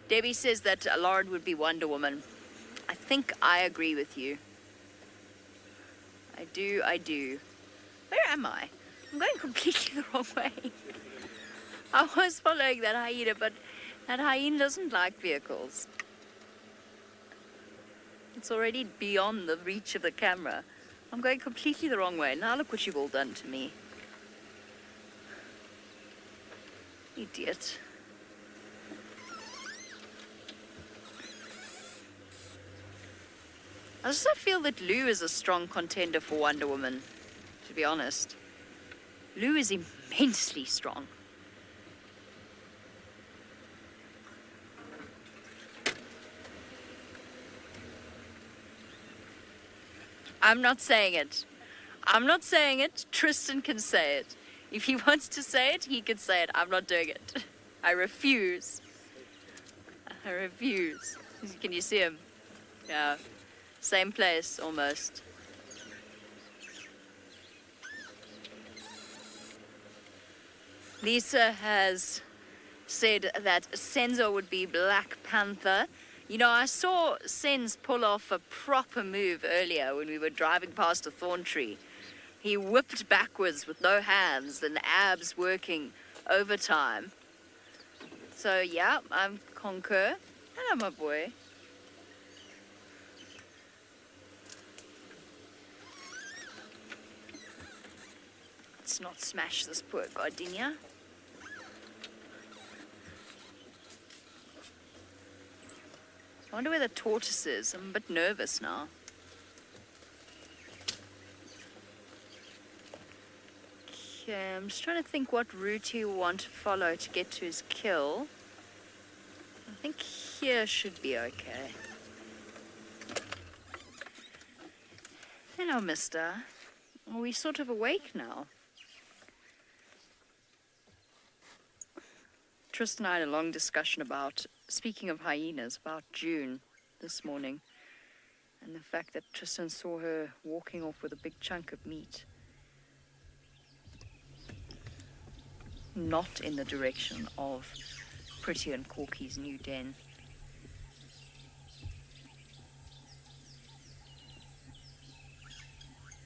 Debbie says that Lauren would be Wonder Woman. I think I agree with you. I do. Where am I? I'm going completely the wrong way. I was following that hyena, but that hyena doesn't like vehicles. It's already beyond the reach of the camera. I'm going completely the wrong way. Now look what you've all done to me. Idiot. I also feel that Lou is a strong contender for Wonder Woman, to be honest. Lou is immensely strong. I'm not saying it. I'm not saying it. Tristan can say it. If he wants to say it, he can say it. I'm not doing it. I refuse. I refuse. Can you see him? Yeah. Same place, almost. Lisa has said that Senzo would be Black Panther. You know, I saw Sens pull off a proper move earlier when we were driving past a thorn tree. He whipped backwards with no hands and abs working overtime. So, yeah, I'm concur. Hello, my boy. Let's not smash this poor gardenia. I wonder where the tortoise is. I'm a bit nervous now. Okay, I'm just trying to think what route he will want to follow to get to his kill. I think here should be okay. now, mister. Are we sort of awake now? Tristan and I had a long discussion about, speaking of hyenas, about June this morning. And the fact that Tristan saw her walking off with a big chunk of meat. Not in the direction of Pretty and Corky's new den.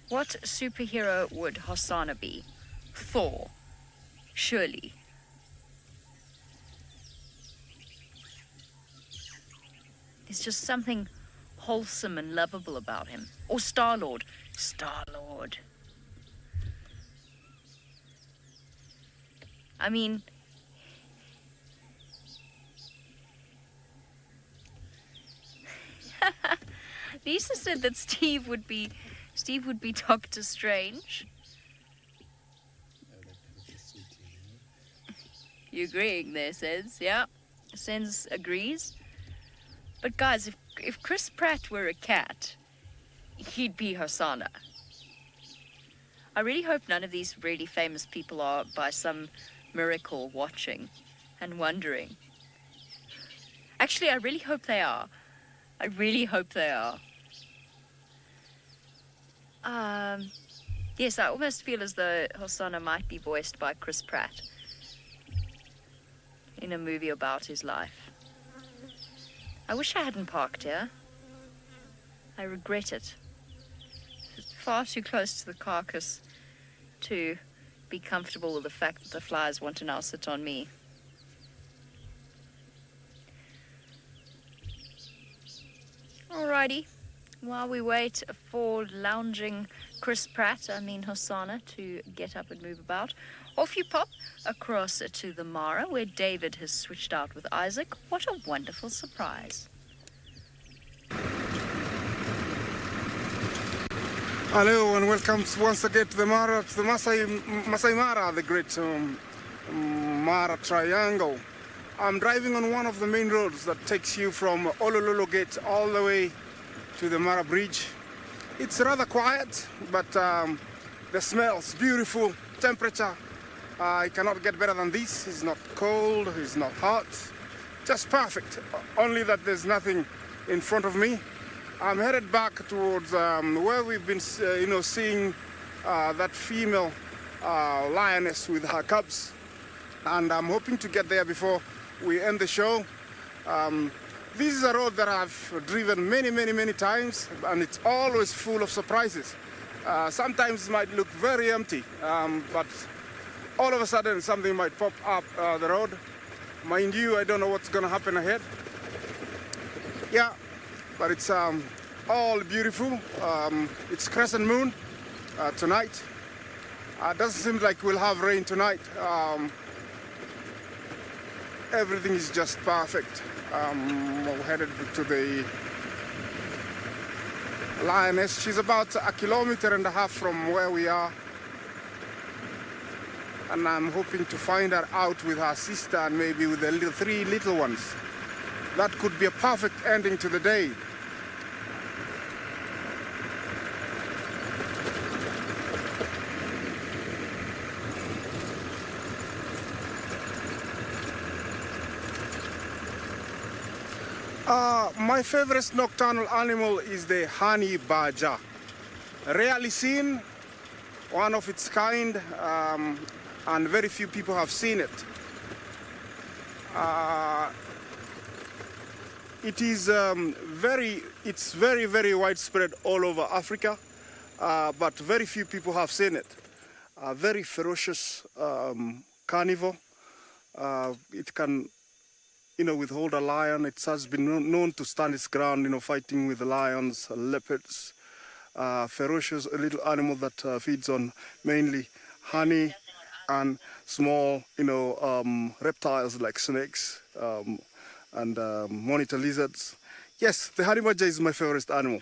What superhero would Hosana be? Thor. Surely. There's just something wholesome and lovable about him. Or Star-Lord. Star-Lord. I mean, Lisa said that Steve would be Doctor Strange. You agreeing there, Sens? Yeah, Sens agrees. But guys, if Chris Pratt were a cat, he'd be Hosana. I really hope none of these really famous people are, by some miracle, watching and wondering. Actually, I really hope they are. I really hope they are. Yes, I almost feel as though Hosana might be voiced by Chris Pratt in a movie about his life. I wish I hadn't parked here. I regret it. It's far too close to the carcass to be comfortable with the fact that the flies want to now sit on me. Alrighty. While we wait for lounging Chris Pratt, Hosana, to get up and move about, off you pop across to the Mara, where David has switched out with Isaac. What a wonderful surprise. Hello and welcome once again to the Mara, to the Maasai Mara, the great Mara Triangle. I'm driving on one of the main roads that takes you from Olololo Gate all the way to the Mara Bridge. It's rather quiet, but the smell's beautiful, temperature. I cannot get better than this. It's not cold, it's not hot, just perfect. Only that there's nothing in front of me. I'm headed back towards where we've been, seeing that female lioness with her cubs, and I'm hoping to get there before we end the show. This is a road that I've driven many times, and it's always full of surprises. Sometimes it might look very empty, but all of a sudden something might pop up the road. Mind you, I don't know what's going to happen ahead. Yeah, but it's all beautiful. It's crescent moon tonight. Doesn't seem like we'll have rain tonight. Everything is just perfect. We're headed to the lioness. She's about 1.5 kilometers from where we are. And I'm hoping to find her out with her sister and maybe with the 3 little ones. That could be a perfect ending to the day. My favorite nocturnal animal is the honey badger. Rarely seen, one of its kind, and very few people have seen it. It's very widespread all over Africa, but very few people have seen it. A very ferocious carnivore. It can withhold a lion. It has been known to stand its ground, fighting with lions, leopards, ferocious little animal that feeds on mainly honey and small, reptiles like snakes and monitor lizards. Yes, the honey badger is my favorite animal.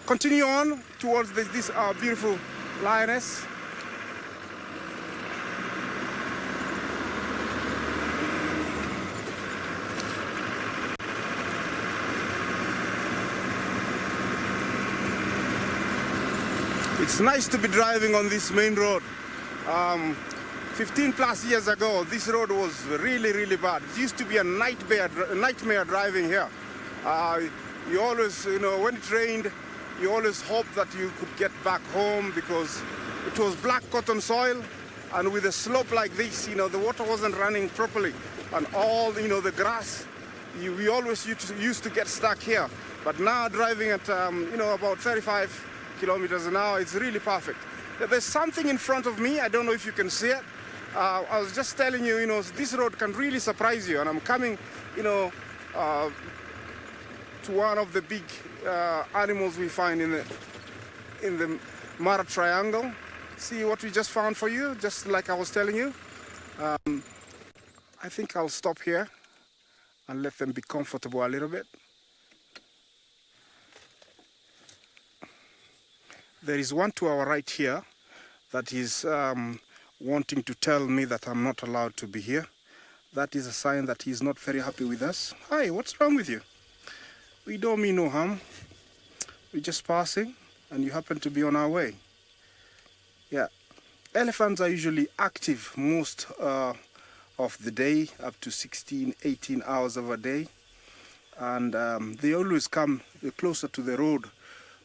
Continue on towards this beautiful lioness. It's nice to be driving on this main road. 15 plus years ago, this road was really, really bad. It used to be a nightmare driving here. You always, when it rained, you always hope that you could get back home because it was black cotton soil, and with a slope like this, the water wasn't running properly, and all, the grass, we always used to get stuck here. But now driving at, about 35 kilometers an hour, it's really perfect. There's something in front of me. I don't know if you can see it. I was just telling you, this road can really surprise you, and I'm coming, to one of the big animals we find in the Mara Triangle. See what we just found for you, just like I was telling you. I think I'll stop here and let them be comfortable a little bit. There is one to our right here that is wanting to tell me that I'm not allowed to be here. That is a sign that he's not very happy with us. Hi, what's wrong with you? We don't mean no harm. We're just passing and you happen to be on our way. Yeah, elephants are usually active most of the day, up to 16, 18 hours of a day. And they always come closer to the road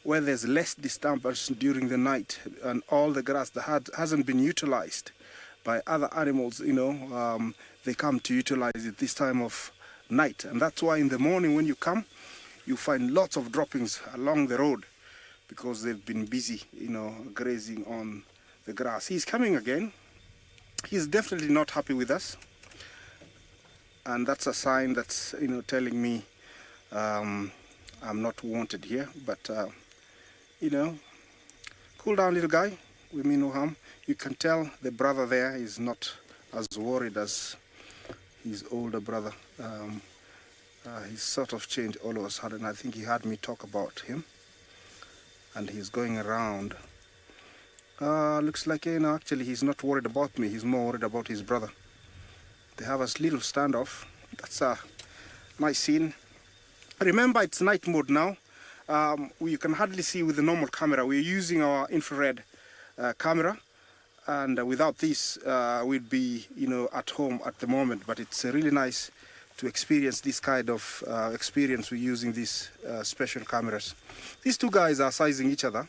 where there's less disturbance during the night, and all the grass that hasn't been utilized by other animals, they come to utilize it this time of night. And that's why in the morning when you come, you find lots of droppings along the road because they've been busy, grazing on the grass. He's coming again. He's definitely not happy with us. And that's a sign that's, telling me I'm not wanted here. But, cool down, little guy. We mean no harm. You can tell the brother there is not as worried as his older brother. He's sort of changed all of a sudden. I think he heard me talk about him. And he's going around. Looks like, actually he's not worried about me. He's more worried about his brother. They have a little standoff. That's a nice scene. Remember, it's night mode now. You can hardly see with the normal camera. We're using our infrared camera. And without this, we'd be, at home at the moment. But it's really nice to experience this kind of experience with using these special cameras. These two guys are sizing each other.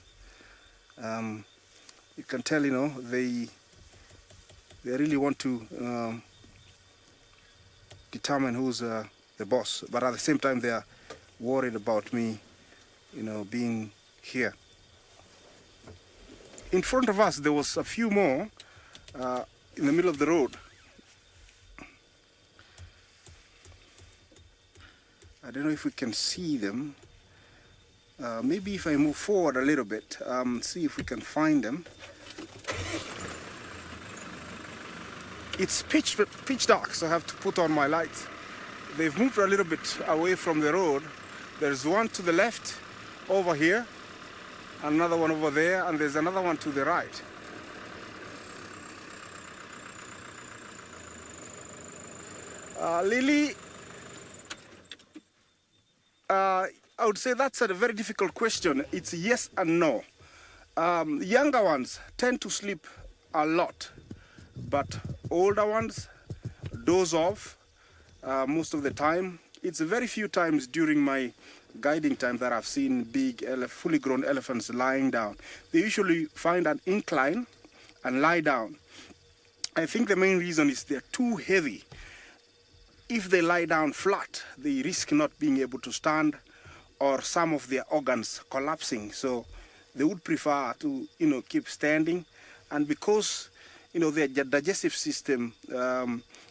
You can tell, they really want to determine who's the boss. But at the same time, they are worried about me, being here. In front of us, there was a few more in the middle of the road. I don't know if we can see them. Maybe if I move forward a little bit, see if we can find them. It's pitch dark, so I have to put on my lights. They've moved a little bit away from the road. There's one to the left over here, another one over there, and there's another one to the right. Lily, I would say that's a very difficult question. It's yes and no. Younger ones tend to sleep a lot, but older ones doze off most of the time. It's very few times during my guiding time that I've seen big, fully grown elephants lying down. They usually find an incline and lie down. I think the main reason is they're too heavy. If they lie down flat, they risk not being able to stand or some of their organs collapsing. So they would prefer to, keep standing. And because, their digestive system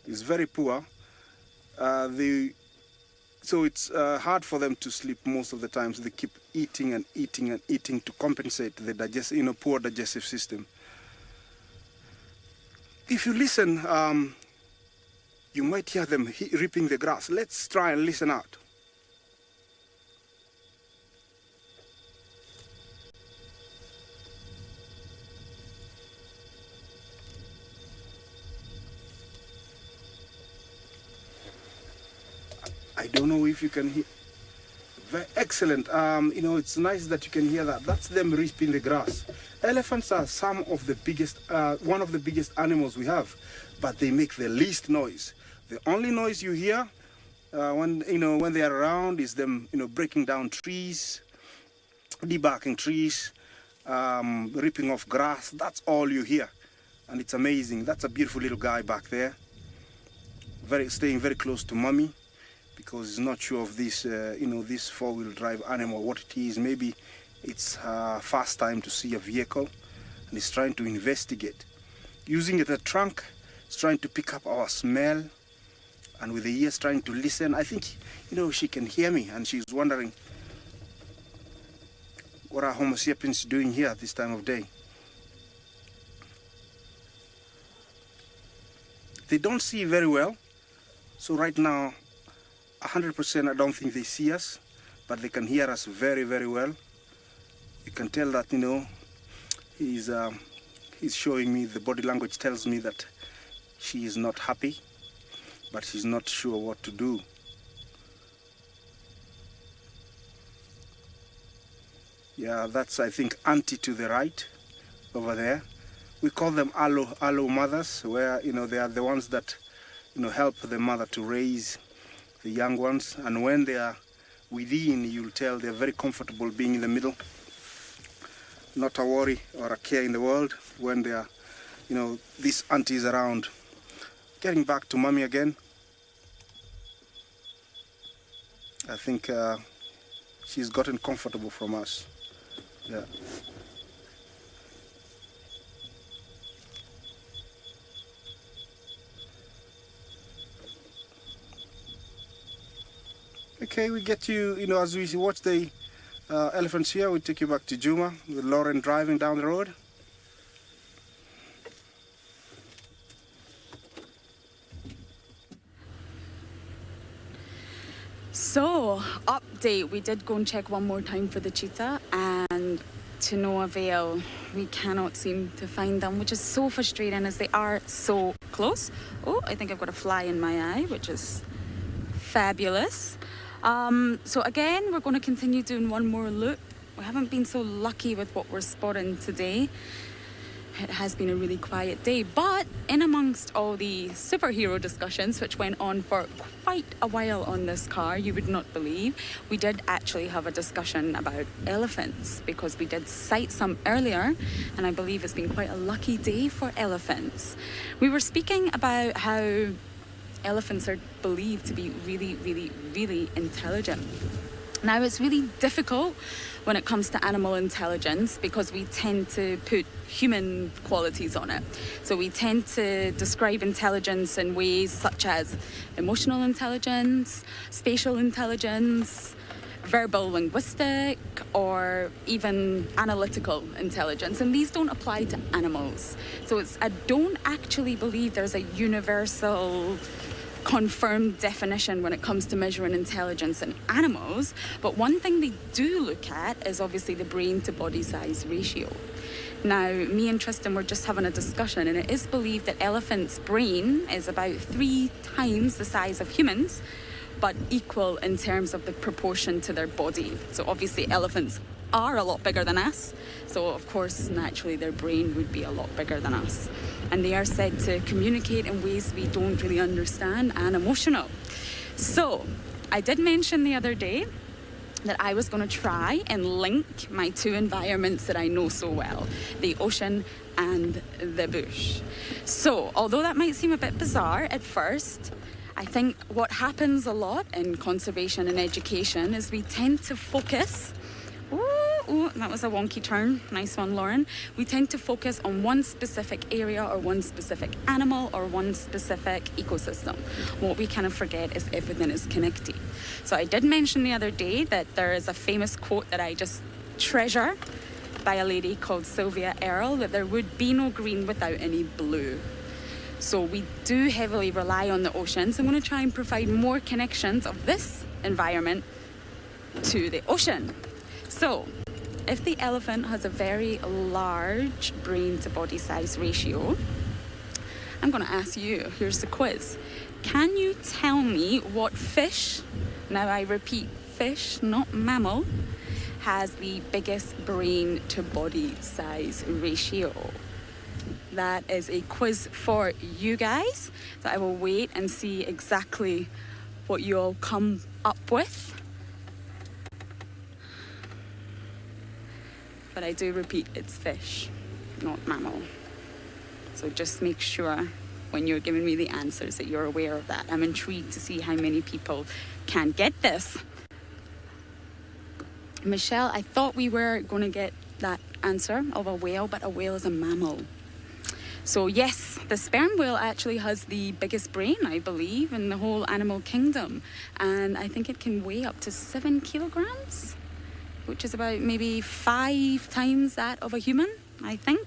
is very poor, so it's hard for them to sleep most of the time. So they keep eating and eating and eating to compensate the poor digestive system. If you listen, you might hear them ripping the grass. Let's try and listen out. I don't know if you can hear. excellent. It's nice that you can hear that. That's them reaping the grass. Elephants are some of the biggest, one of the biggest animals we have, but they make the least noise. The only noise you hear when they are around is them, breaking down trees, debarking trees, ripping off grass. That's all you hear, and it's amazing. That's a beautiful little guy back there, staying very close to mommy, because he's not sure of this, this four-wheel drive animal, what it is. Maybe it's first time to see a vehicle, and he's trying to investigate. Using the trunk, he's trying to pick up our smell, and with the ears trying to listen. I think, she can hear me, and she's wondering, what are Homo sapiens doing here at this time of day? They don't see very well, so right now, 100% I don't think they see us, but they can hear us very, very well. You can tell that, he's showing me, the body language tells me that she is not happy, but she's not sure what to do. Yeah, that's, I think, auntie to the right over there. We call them aloe mothers, where, they are the ones that, help the mother to raise the young ones. And when they are within, you'll tell they're very comfortable being in the middle. Not a worry or a care in the world when they are, this auntie is around. Getting back to mommy again. I think she's gotten comfortable from us. Yeah. Okay, we get you, as we watch the elephants here, we take you back to Juma, with Lauren driving down the road. So, update, we did go and check one more time for the cheetah, and to no avail. We cannot seem to find them, which is so frustrating as they are so close. Oh, I think I've got a fly in my eye, which is fabulous. So again, we're going to continue doing one more loop. We haven't been so lucky with what we're spotting today. It has been a really quiet day, but in amongst all the superhero discussions, which went on for quite a while on this car, you would not believe, we did actually have a discussion about elephants, because we did sight some earlier, and I believe it's been quite a lucky day for elephants. We were speaking about how elephants are believed to be really, really, really intelligent. Now, it's really difficult when it comes to animal intelligence, because we tend to put human qualities on it. So we tend to describe intelligence in ways such as emotional intelligence, spatial intelligence, verbal linguistic, or even analytical intelligence, and these don't apply to animals. So I don't actually believe there's a universal confirmed definition when it comes to measuring intelligence in animals, but one thing they do look at is obviously the brain to body size ratio. Now, me and Tristan were just having a discussion, and it is believed that elephants' brain is about 3 times the size of humans, but equal in terms of the proportion to their body. So obviously elephants are a lot bigger than us, so of course naturally their brain would be a lot bigger than us, and they are said to communicate in ways we don't really understand and emotional. So I did mention the other day that I was going to try and link my 2 environments that I know so well, the ocean and the bush. So although that might seem a bit bizarre at first, I think what happens a lot in conservation and education is we tend to focus. Ooh, that was a wonky turn. Nice one, Lauren. We tend to focus on one specific area or one specific animal or one specific ecosystem. What we kind of forget is everything is connected. So I did mention the other day that there is a famous quote that I just treasure by a lady called Sylvia Earle, that there would be no green without any blue. So we do heavily rely on the oceans. I'm going to try and provide more connections of this environment to the ocean. So, if the elephant has a very large brain to body size ratio, I'm going to ask you, here's the quiz. Can you tell me what fish, now I repeat, fish, not mammal, has the biggest brain to body size ratio? That is a quiz for you guys. So I will wait and see exactly what you all come up with. But I do repeat, it's fish, not mammal. So just make sure when you're giving me the answers that you're aware of that. I'm intrigued to see how many people can get this. Michelle, I thought we were going to get that answer of a whale, but a whale is a mammal. So yes, the sperm whale actually has the biggest brain, I believe, in the whole animal kingdom. And I think it can weigh up to 7 kilograms, which is about maybe 5 times that of a human, I think.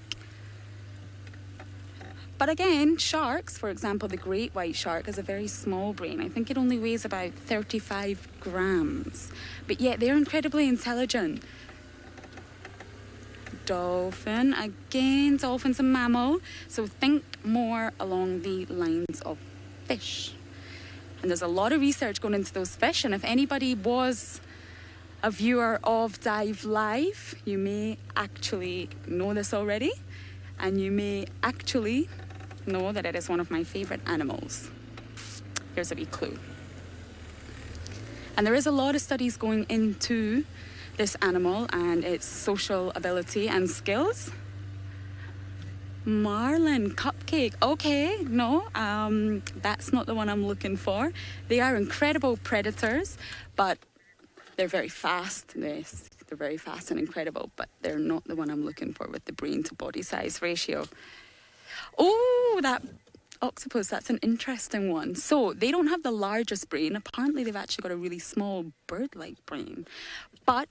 But again, sharks, for example, the great white shark has a very small brain. I think it only weighs about 35 grams. But yet they're incredibly intelligent. Dolphin, again, dolphin's a mammal. So think more along the lines of fish. And there's a lot of research going into those fish. And if anybody was a viewer of Dive Live, you may actually know this already. And you may actually know that it is one of my favorite animals. Here's a wee clue. And there is a lot of studies going into this animal and its social ability and skills. Marlin cupcake. Okay, no, that's not the one I'm looking for. They are incredible predators, but they're very fast. Yes, they're very fast and incredible, but they're not the one I'm looking for with the brain to body size ratio. Oh, that octopus, that's an interesting one. So they don't have the largest brain. Apparently they've actually got a really small bird-like brain. But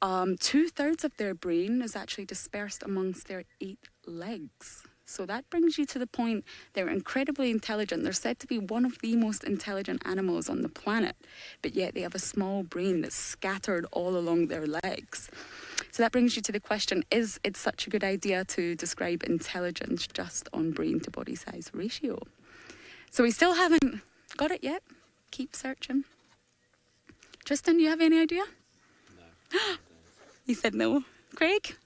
2/3 of their brain is actually dispersed amongst their 8 legs. So that brings you to the point they're incredibly intelligent. They're said to be one of the most intelligent animals on the planet, but yet they have a small brain that's scattered all along their legs. So that brings you to the question, is it such a good idea to describe intelligence just on brain to body size ratio? So we still haven't got it yet. Keep searching. Tristan, do you have any idea? No. He said no. Craig?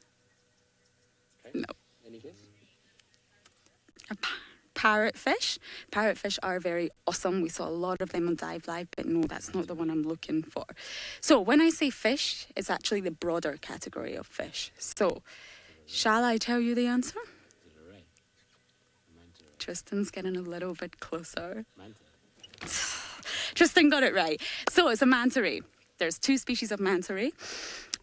No. Any guess? A parrotfish. Parrotfish are very awesome. We saw a lot of them on Dive Live, but no, that's not the one I'm looking for. So when I say fish, it's actually the broader category of fish. So, shall I tell you the answer? Tristan's getting a little bit closer. Tristan got it right. So it's a manta ray. There's 2 species of manta ray.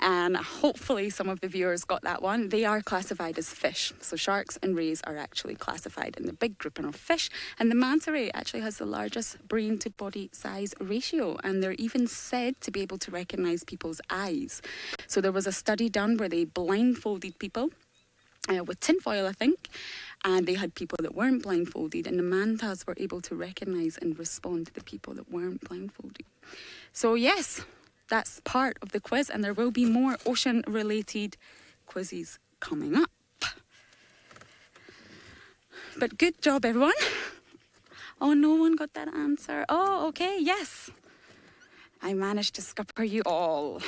And hopefully some of the viewers got that one. They are classified as fish. So sharks and rays are actually classified in the big grouping of fish. And the manta ray actually has the largest brain to body size ratio. And they're even said to be able to recognize people's eyes. So there was a study done where they blindfolded people with tinfoil, I think. And they had people that weren't blindfolded. And the mantas were able to recognize and respond to the people that weren't blindfolded. So yes, that's part of the quiz, and there will be more ocean-related quizzes coming up. But good job, everyone. Oh, no one got that answer. Oh, okay, yes. I managed to scupper you all.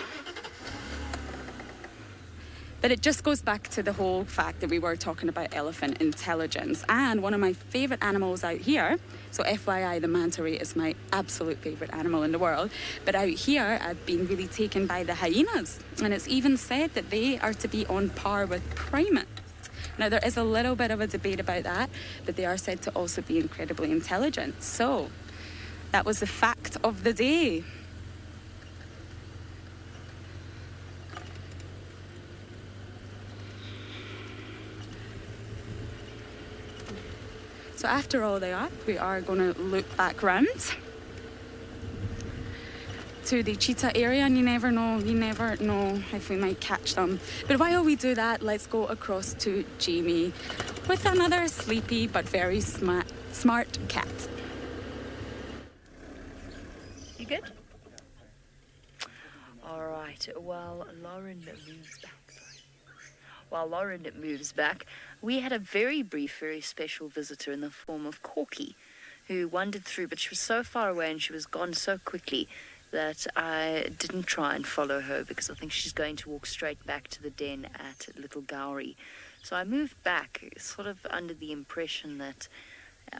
But it just goes back to the whole fact that we were talking about elephant intelligence. And one of my favourite animals out here, so FYI, the manta ray is my absolute favourite animal in the world. But out here, I've been really taken by the hyenas. And it's even said that they are to be on par with primates. Now, there is a little bit of a debate about that, but they are said to also be incredibly intelligent. So, that was the fact of the day. So after all that, we are going to look back round to the cheetah area, and you never know if we might catch them. But while we do that, let's go across to Jamie with another sleepy but very smart cat. You good? All right. While Lauren moves back, we had a very brief, very special visitor in the form of Corky, who wandered through, but she was so far away and she was gone so quickly that I didn't try and follow her because I think she's going to walk straight back to the den at Little Gowrie. So I moved back, sort of under the impression that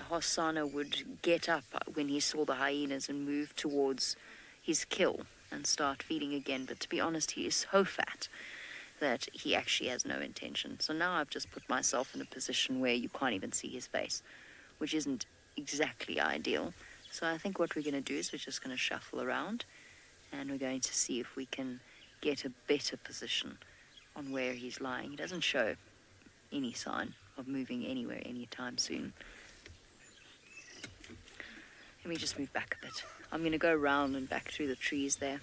Hosana would get up when he saw the hyenas and move towards his kill and start feeding again. But to be honest, he is so fat that he actually has no intention. So now I've just put myself in a position where you can't even see his face, which isn't exactly ideal. So I think what we're going to do is we're just going to shuffle around and we're going to see if we can get a better position on where he's lying. He doesn't show any sign of moving anywhere anytime soon. Let me just move back a bit. I'm going to go around and back through the trees there.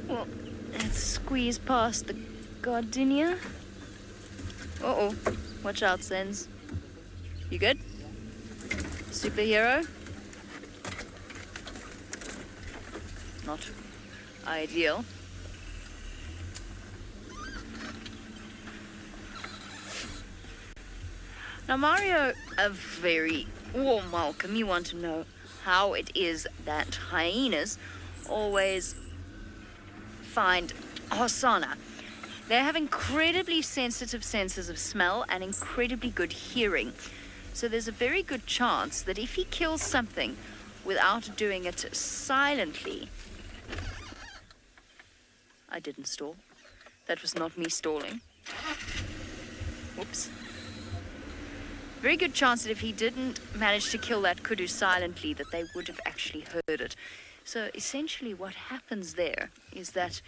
Well, let's squeeze past the gardenia. Uh-oh. Watch out, Sens. You good? Superhero? Not ideal. Now, Mario, a very warm welcome. You want to know how it is that hyenas always find Hosana. They have incredibly sensitive senses of smell and incredibly good hearing. So there's a very good chance that if he kills something without doing it silently... I didn't stall. That was not me stalling. Whoops. Very good chance that if he didn't manage to kill that kudu silently, that they would have actually heard it. So essentially what happens there is that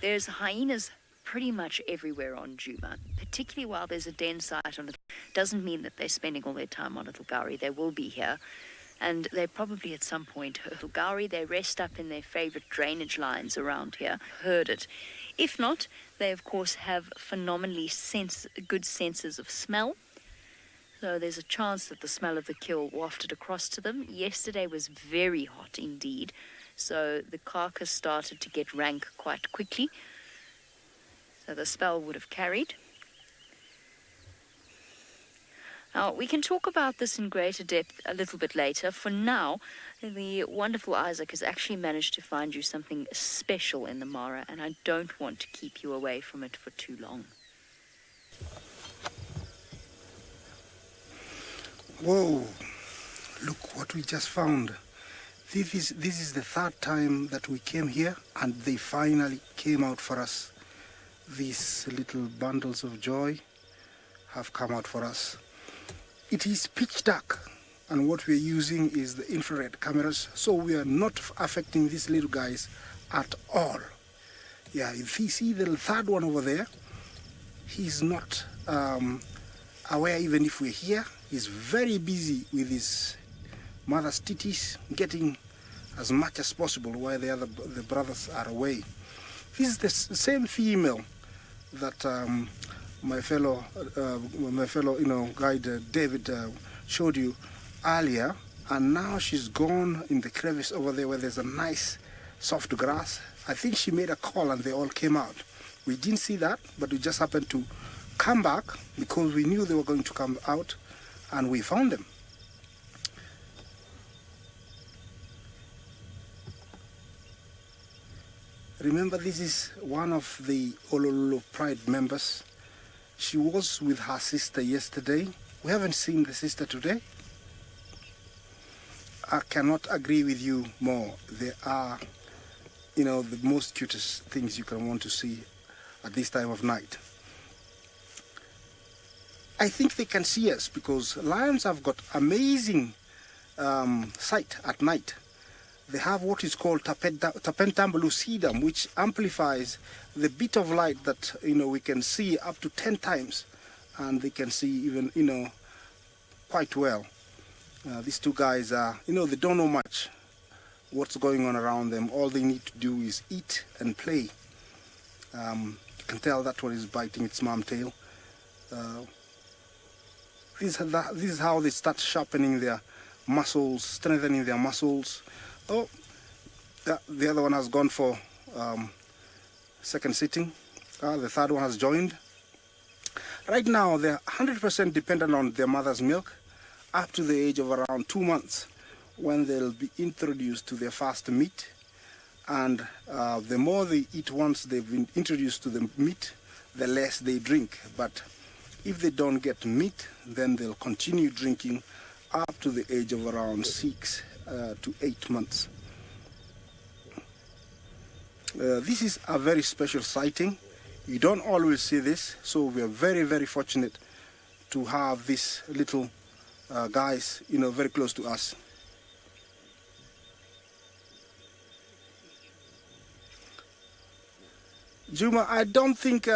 there's hyenas pretty much everywhere on Djuma, particularly while there's a den site on it. Doesn't mean that they're spending all their time on Little Gowrie. They will be here. And they probably at some point heard Little Gowrie. They rest up in their favorite drainage lines around here, heard it. If not, they of course have phenomenally good senses of smell. So there's a chance that the smell of the kill wafted across to them. Yesterday was very hot indeed. So the carcass started to get rank quite quickly. So the spell would have carried. Now, we can talk about this in greater depth a little bit later. For now, the wonderful Isaac has actually managed to find you something special in the Mara, and I don't want to keep you away from it for too long. Whoa, look what we just found. This is the third time that we came here, and they finally came out for us. These little bundles of joy have come out for us. It is pitch dark, and what we're using is the infrared cameras, so we are not affecting these little guys at all. Yeah, if you see the third one over there, he's not aware even if we're here. He's very busy with his mother's titties, getting as much as possible while the brothers are away. This is the same female that my fellow guide David showed you earlier, and now she's gone in the crevice over there where there's a nice soft grass. I think she made a call and they all came out. We didn't see that, but we just happened to come back because we knew they were going to come out, and we found them. Remember, this is one of the Olololo Pride members. She was with her sister yesterday. We haven't seen the sister today. I cannot agree with you more. They are, the most cutest things you can want to see at this time of night. I think they can see us because lions have got amazing sight at night. They have what is called tapentum lucidum, which amplifies the bit of light that we can see up to 10 times, and they can see even quite well. These two guys are they don't know much what's going on around them. All they need to do is eat and play. You can tell that one is biting its mom tail. This is how they start sharpening their muscles, strengthening their muscles. Oh, the other one has gone for second sitting. The third one has joined. Right now, they're 100% dependent on their mother's milk, up to the age of around 2 months, when they'll be introduced to their first meat. And the more they eat once they've been introduced to the meat, the less they drink. But if they don't get meat, then they'll continue drinking up to the age of around 6 to 8 months. This is a very special sighting. You don't always see this, so we are very, very fortunate to have these little guys, very close to us. Juma, I don't think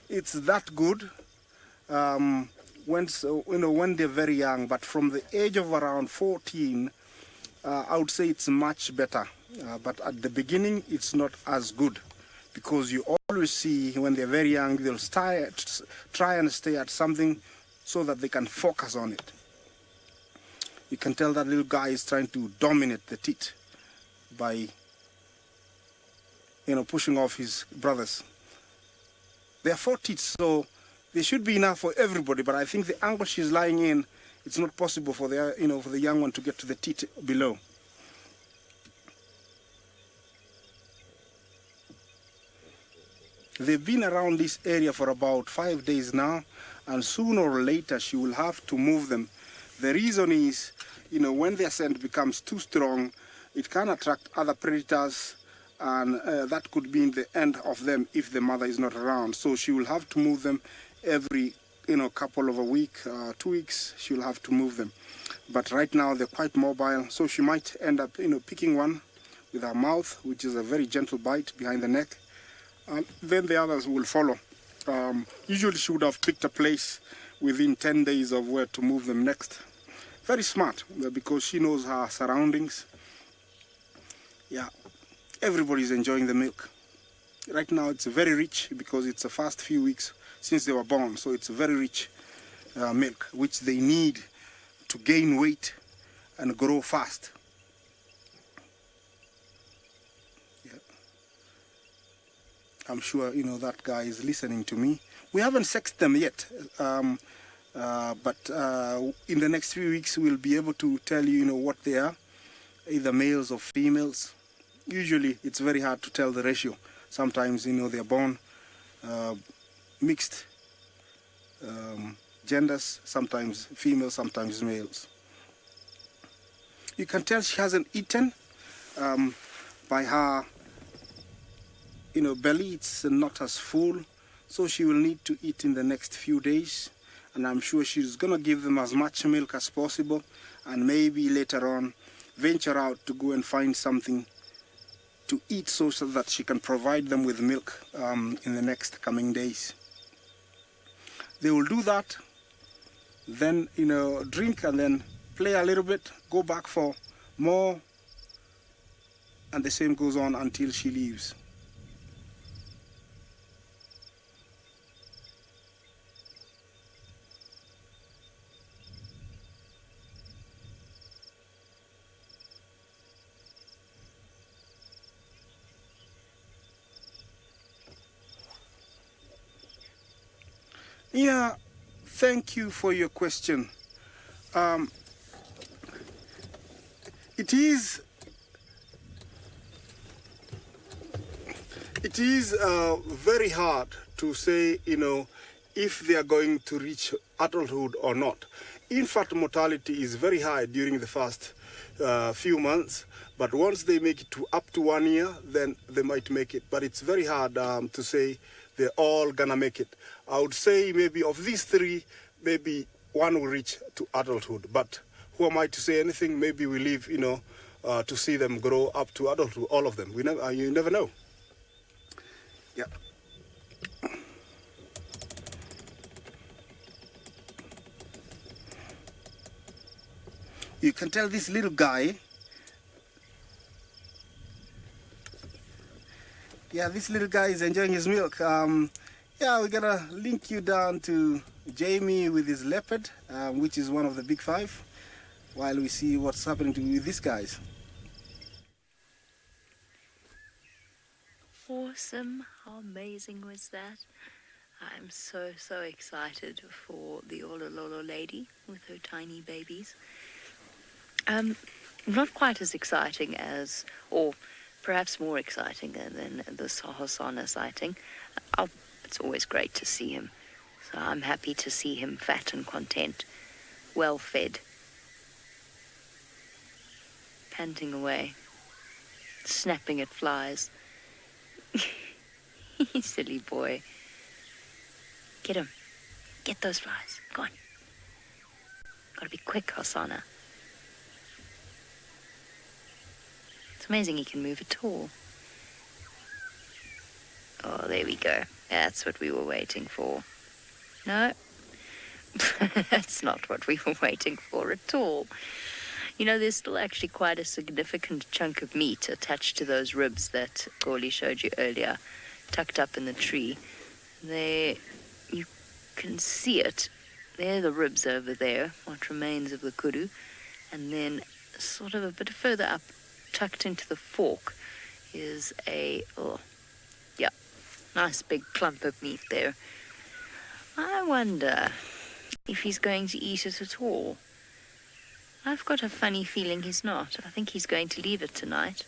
it's that good when they're very young, but from the age of around 14, I would say it's much better. But at the beginning, it's not as good, because you always see when they're very young, they'll try and stay at something so that they can focus on it. You can tell that little guy is trying to dominate the teat by pushing off his brothers. There are 4 teats, so there should be enough for everybody, but I think the angle she's lying in, it's not possible for the for the young one to get to the teat below. They've been around this area for about 5 days now, and sooner or later she will have to move them. The reason is, when their scent becomes too strong, it can attract other predators, and that could mean the end of them if the mother is not around. So she will have to move them every couple of a week, 2 weeks. She will have to move them. But right now they're quite mobile, so she might end up picking one with her mouth, which is a very gentle bite behind the neck, and then the others will follow. Usually she would have picked a place within 10 days of where to move them next. Very smart, because she knows her surroundings. Yeah. Everybody's enjoying the milk. Right now it's very rich because it's the first few weeks since they were born, so it's very rich milk, which they need to gain weight and grow fast. Yeah. I'm sure that guy is listening to me. We haven't sexed them yet, but in the next few weeks we'll be able to tell you what they are, either males or females. Usually it's very hard to tell the ratio. Sometimes they're born mixed genders, sometimes females, sometimes males. You can tell she hasn't eaten by her belly. It's not as full, so she will need to eat in the next few days, and I'm sure she's gonna give them as much milk as possible, and maybe later on venture out to go and find something to eat so that she can provide them with milk in the next coming days. They will do that, then drink, and then play a little bit, go back for more, and the same goes on until she leaves. Yeah, thank you for your question. It is very hard to say, if they are going to reach adulthood or not. Infant mortality is very high during the first few months, but once they make it to up to 1 year, then they might make it. But it's very hard to say they're all gonna make it. I would say maybe of these 3, maybe 1 will reach to adulthood. But who am I to say anything? Maybe we live, to see them grow up to adulthood, all of them. You never know. Yeah. You can tell this little guy. Yeah, this little guy is enjoying his milk. Yeah, we're gonna link you down to Jamie with his leopard, which is one of the big 5, while we see what's happening with these guys. Awesome. How amazing was that? I'm so excited for the Olololo lady with her tiny babies. Not quite as exciting as, or perhaps more exciting than the Hosana sighting. It's always great to see him. So I'm happy to see him fat and content, well fed, panting away, snapping at flies. Silly boy. Get him. Get those flies. Go on. Gotta be quick, Hosana. It's amazing he can move at all. Oh, there we go. That's what we were waiting for. No, that's not what we were waiting for at all. You know, there's still actually quite a significant chunk of meat attached to those ribs that Goli showed you earlier, tucked up in the tree. There, you can see it. There are the ribs over there, what remains of the kudu. And then sort of a bit further up, tucked into the fork, is a, nice big clump of meat there. I wonder if he's going to eat it at all. I've got a funny feeling he's not. I think he's going to leave it tonight.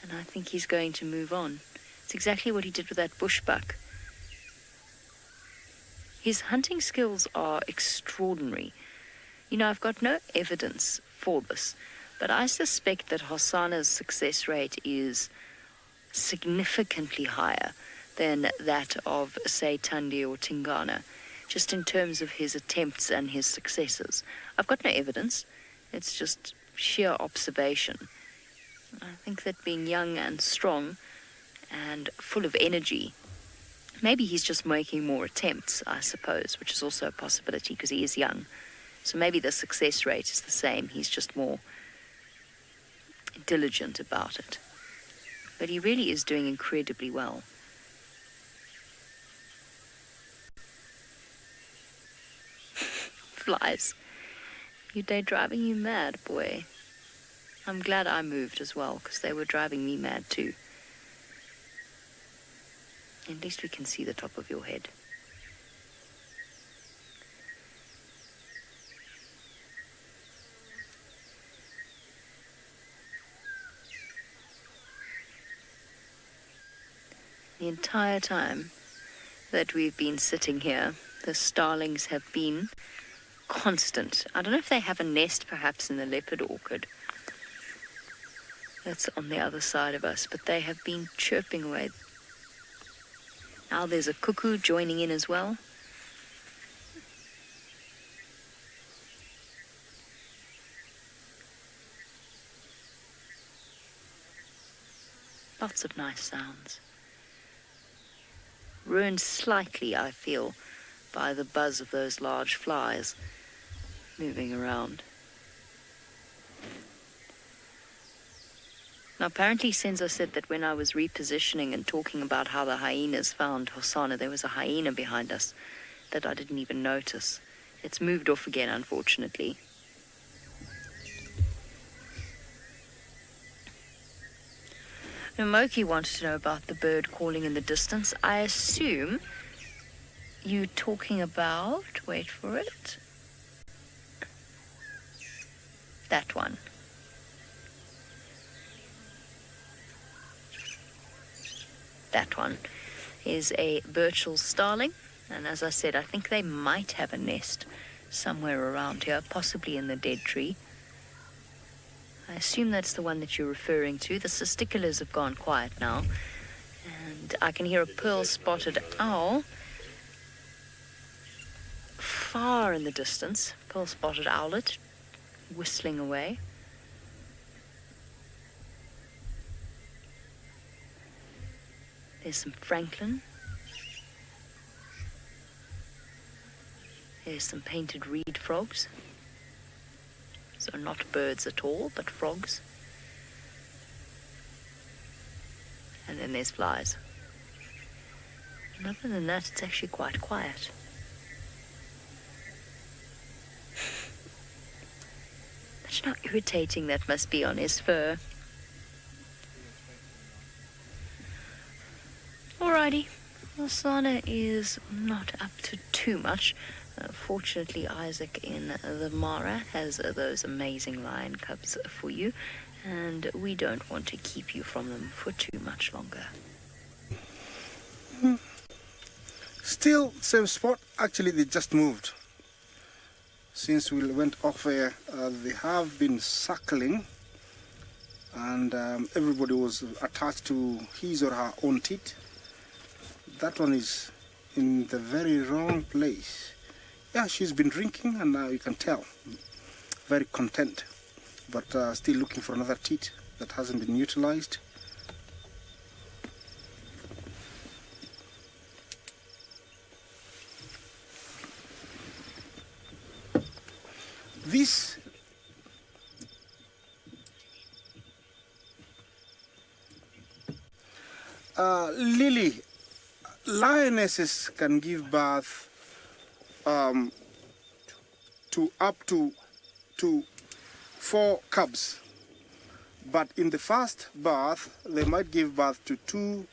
And I think he's going to move on. It's exactly what he did with that bushbuck. His hunting skills are extraordinary. You know, I've got no evidence for this, but I suspect that Hosana's success rate is significantly higher than that of, say, Tandi or Tingana, just in terms of his attempts and his successes. I've got no evidence. It's just sheer observation. I think that being young and strong and full of energy, maybe he's just making more attempts, I suppose, which is also a possibility because he is young. So maybe the success rate is the same. He's just more diligent about it. But he really is doing incredibly well. Flies. They're driving you mad, boy. I'm glad I moved as well, because they were driving me mad too. At least we can see the top of your head. The entire time that we've been sitting here, the starlings have been constant. I don't know if they have a nest perhaps in the leopard orchard that's on the other side of us, but they have been chirping away. Now there's a cuckoo joining in as well. Lots of nice sounds. Ruined slightly, I feel, by the buzz of those large flies moving around. Now, apparently Senzo said that when I was repositioning and talking about how the hyenas found Hosana, there was a hyena behind us that I didn't even notice. It's moved off again, unfortunately. Now, Moki wanted to know about the bird calling in the distance. I assume you're talking about, wait for it, that one. That one is a Birchall starling, and as I said, I think they might have a nest somewhere around here, possibly in the dead tree. I assume that's the one that you're referring to. The cisticulars have gone quiet now, and I can hear a pearl-spotted owl far in the distance, pearl-spotted owlet whistling away. There's some francolin. There's some painted reed frogs. So not birds at all, but frogs. And then there's flies. And other than that, it's actually quite quiet. Imagine how irritating that must be on his fur. Alrighty, Hosana is not up to too much. Fortunately, Isaac in the Mara has those amazing lion cubs for you, and we don't want to keep you from them for too much longer. Still same spot. Actually, they just moved. Since we went off air, they have been suckling, and everybody was attached to his or her own teat. That one is in the very wrong place. Yeah, she's been drinking, and now you can tell. Very content, but still looking for another teat that hasn't been utilized. This Lily, lionesses can give birth to up to 4 cubs, but in the first birth they might give birth to 2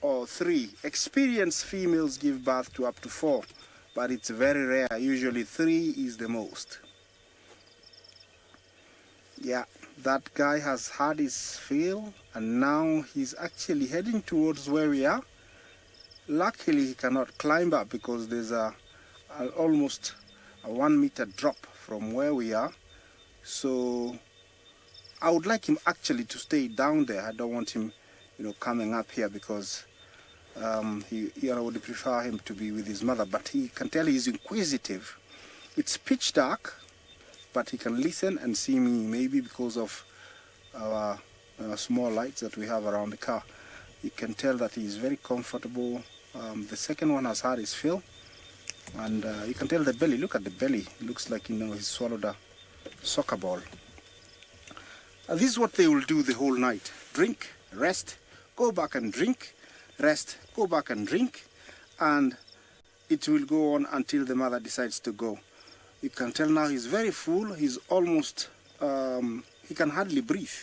or 3. Experienced females give birth to up to 4, but it's very rare. Usually 3 is the most. Yeah, that guy has had his fill, and now he's actually heading towards where we are. Luckily, he cannot climb up because there's almost a 1 meter drop from where we are. So I would like him actually to stay down there. I don't want him, coming up here because I would prefer him to be with his mother. But he can tell he's inquisitive. It's pitch dark, but he can listen and see me, maybe because of our small lights that we have around the car. You can tell that he is very comfortable. The second one has had his fill, and you can tell the belly. Look at the belly. It looks like he's swallowed a soccer ball. This is what they will do the whole night: drink, rest, go back and drink, rest, go back and drink, and it will go on until the mother decides to go. You can tell now he's very full. He's almost, he can hardly breathe.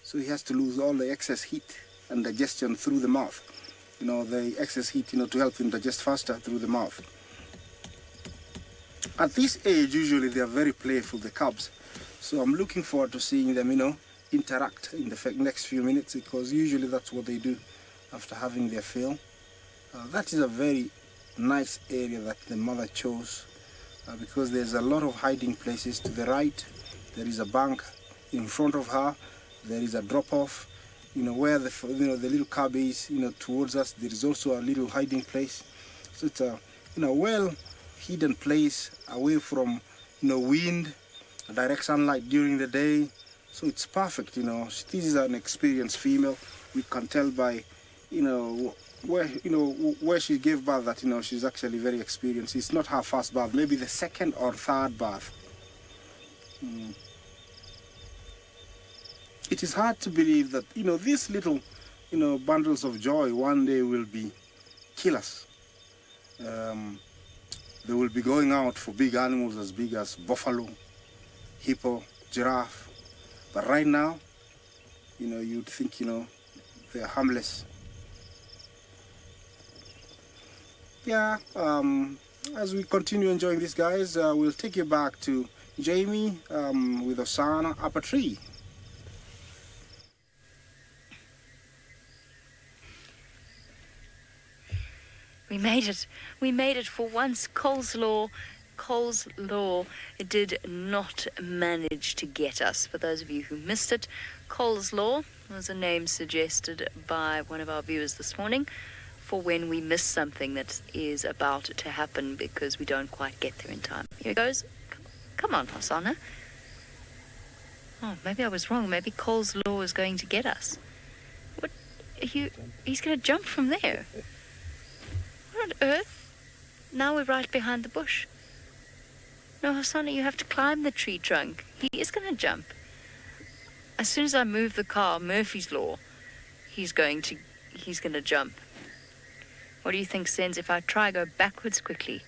So he has to lose all the excess heat and digestion through the mouth. The excess heat, to help him digest faster through the mouth. At this age, usually they are very playful, the cubs. So I'm looking forward to seeing them, interact in the next few minutes, because usually that's what they do after having their fill. That is a very nice area that the mother chose. Because there's a lot of hiding places. To the right, there is a bank. In front of her, there is a drop-off. Where the little cub is, towards us, there is also a little hiding place. So it's a, well-hidden place away from, wind, direct sunlight during the day. So it's perfect, This is an experienced female. We can tell by, where she gave birth that she's actually very experienced. It's not her first birth, maybe the second or third birth. It is hard to believe that these little bundles of joy one day will be killers. They will be going out for big animals as big as buffalo, hippo, giraffe. But right now, you'd think they're harmless. Yeah, as we continue enjoying these guys, we'll take you back to Jamie with Hosana up a tree. We made it. We made it for once. Cole's Law did not manage to get us. For those of you who missed it, Cole's Law was a name suggested by one of our viewers this morning for when we miss something that is about to happen because we don't quite get there in time. Here it goes. Come on, Hosana. Oh, maybe I was wrong. Maybe Cole's Law is going to get us. What? He's going to jump from there. What on earth? Now we're right behind the bush. No, Hosana, you have to climb the tree trunk. He is going to jump. As soon as I move the car, Murphy's Law, he's going to jump. What do you think, Sens, if I try go backwards quickly?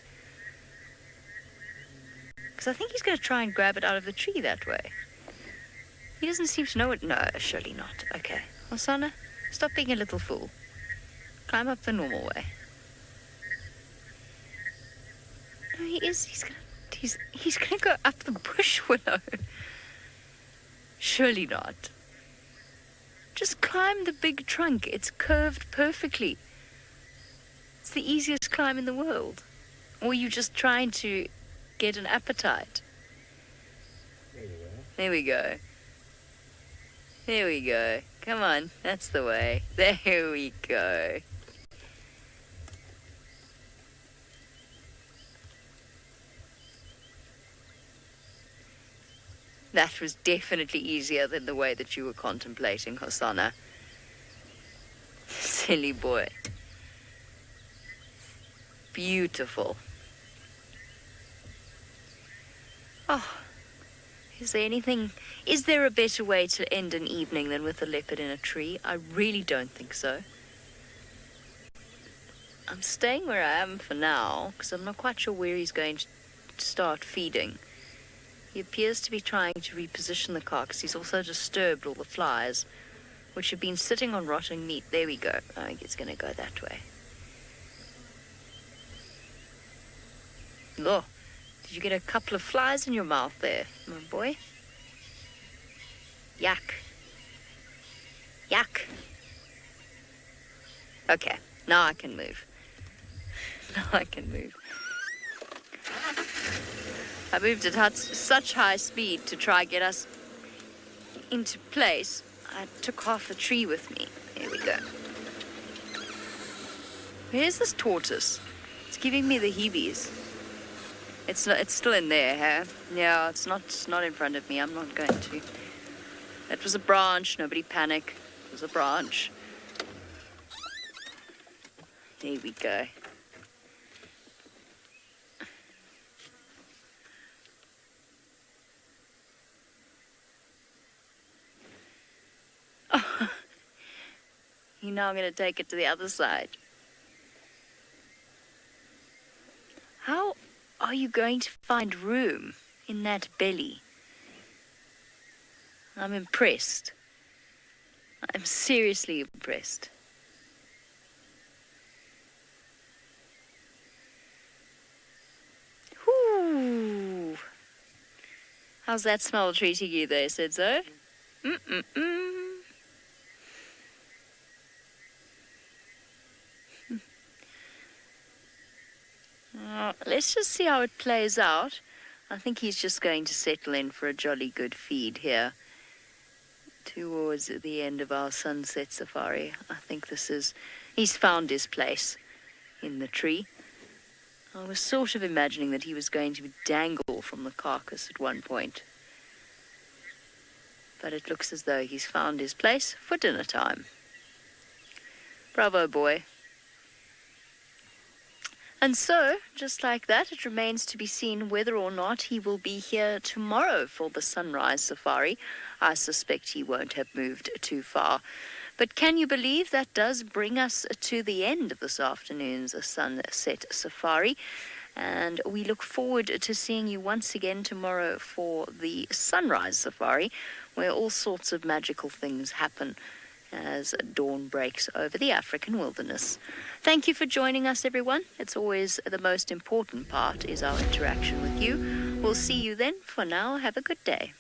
Because I think he's going to try and grab it out of the tree that way. He doesn't seem to know it. No, surely not. Okay. Hosana, stop being a little fool. Climb up the normal way. No, he is. He's gonna go up the bush, Willow. Surely not. Just climb the big trunk. It's curved perfectly. It's the easiest climb in the world. Or are you just trying to get an appetite? There we go. There we go. Come on, that's the way. There we go. That was definitely easier than the way that you were contemplating, Hosana. Silly boy. Beautiful. Oh, is there a better way to end an evening than with a leopard in a tree? I really don't think so. I'm staying where I am for now, because I'm not quite sure where he's going to start feeding. He appears to be trying to reposition the carcass. He's also disturbed all the flies, which have been sitting on rotting meat. There we go. I think it's going to go that way. Oh, did you get a couple of flies in your mouth there, my boy? Yuck. Yuck. Okay, now I can move. Now I can move. I moved at such high speed to try get us into place. I took half the tree with me. There we go. Where's this tortoise? It's giving me the heebies. It's still in there, huh? Yeah, it's not in front of me. I'm not going to. That was a branch. Nobody panic. It was a branch. There we go. Oh. You're now going to take it to the other side. How are you going to find room in that belly? I'm impressed. I'm seriously impressed. Whoo! How's that smell treating you there, Senzo? Mm-mm-mm. Let's just see how it plays out. I think he's just going to settle in for a jolly good feed here towards the end of our sunset safari. I think he's found his place in the tree. I was sort of imagining that he was going to dangle from the carcass at one point. But it looks as though he's found his place for dinner time. Bravo, boy. And so, just like that, it remains to be seen whether or not he will be here tomorrow for the sunrise safari. I suspect he won't have moved too far. But can you believe that does bring us to the end of this afternoon's sunset safari? And we look forward to seeing you once again tomorrow for the sunrise safari, where all sorts of magical things happen as dawn breaks over the African wilderness. Thank you for joining us, everyone. It's always the most important part is our interaction with you. We'll see you then. For now, have a good day.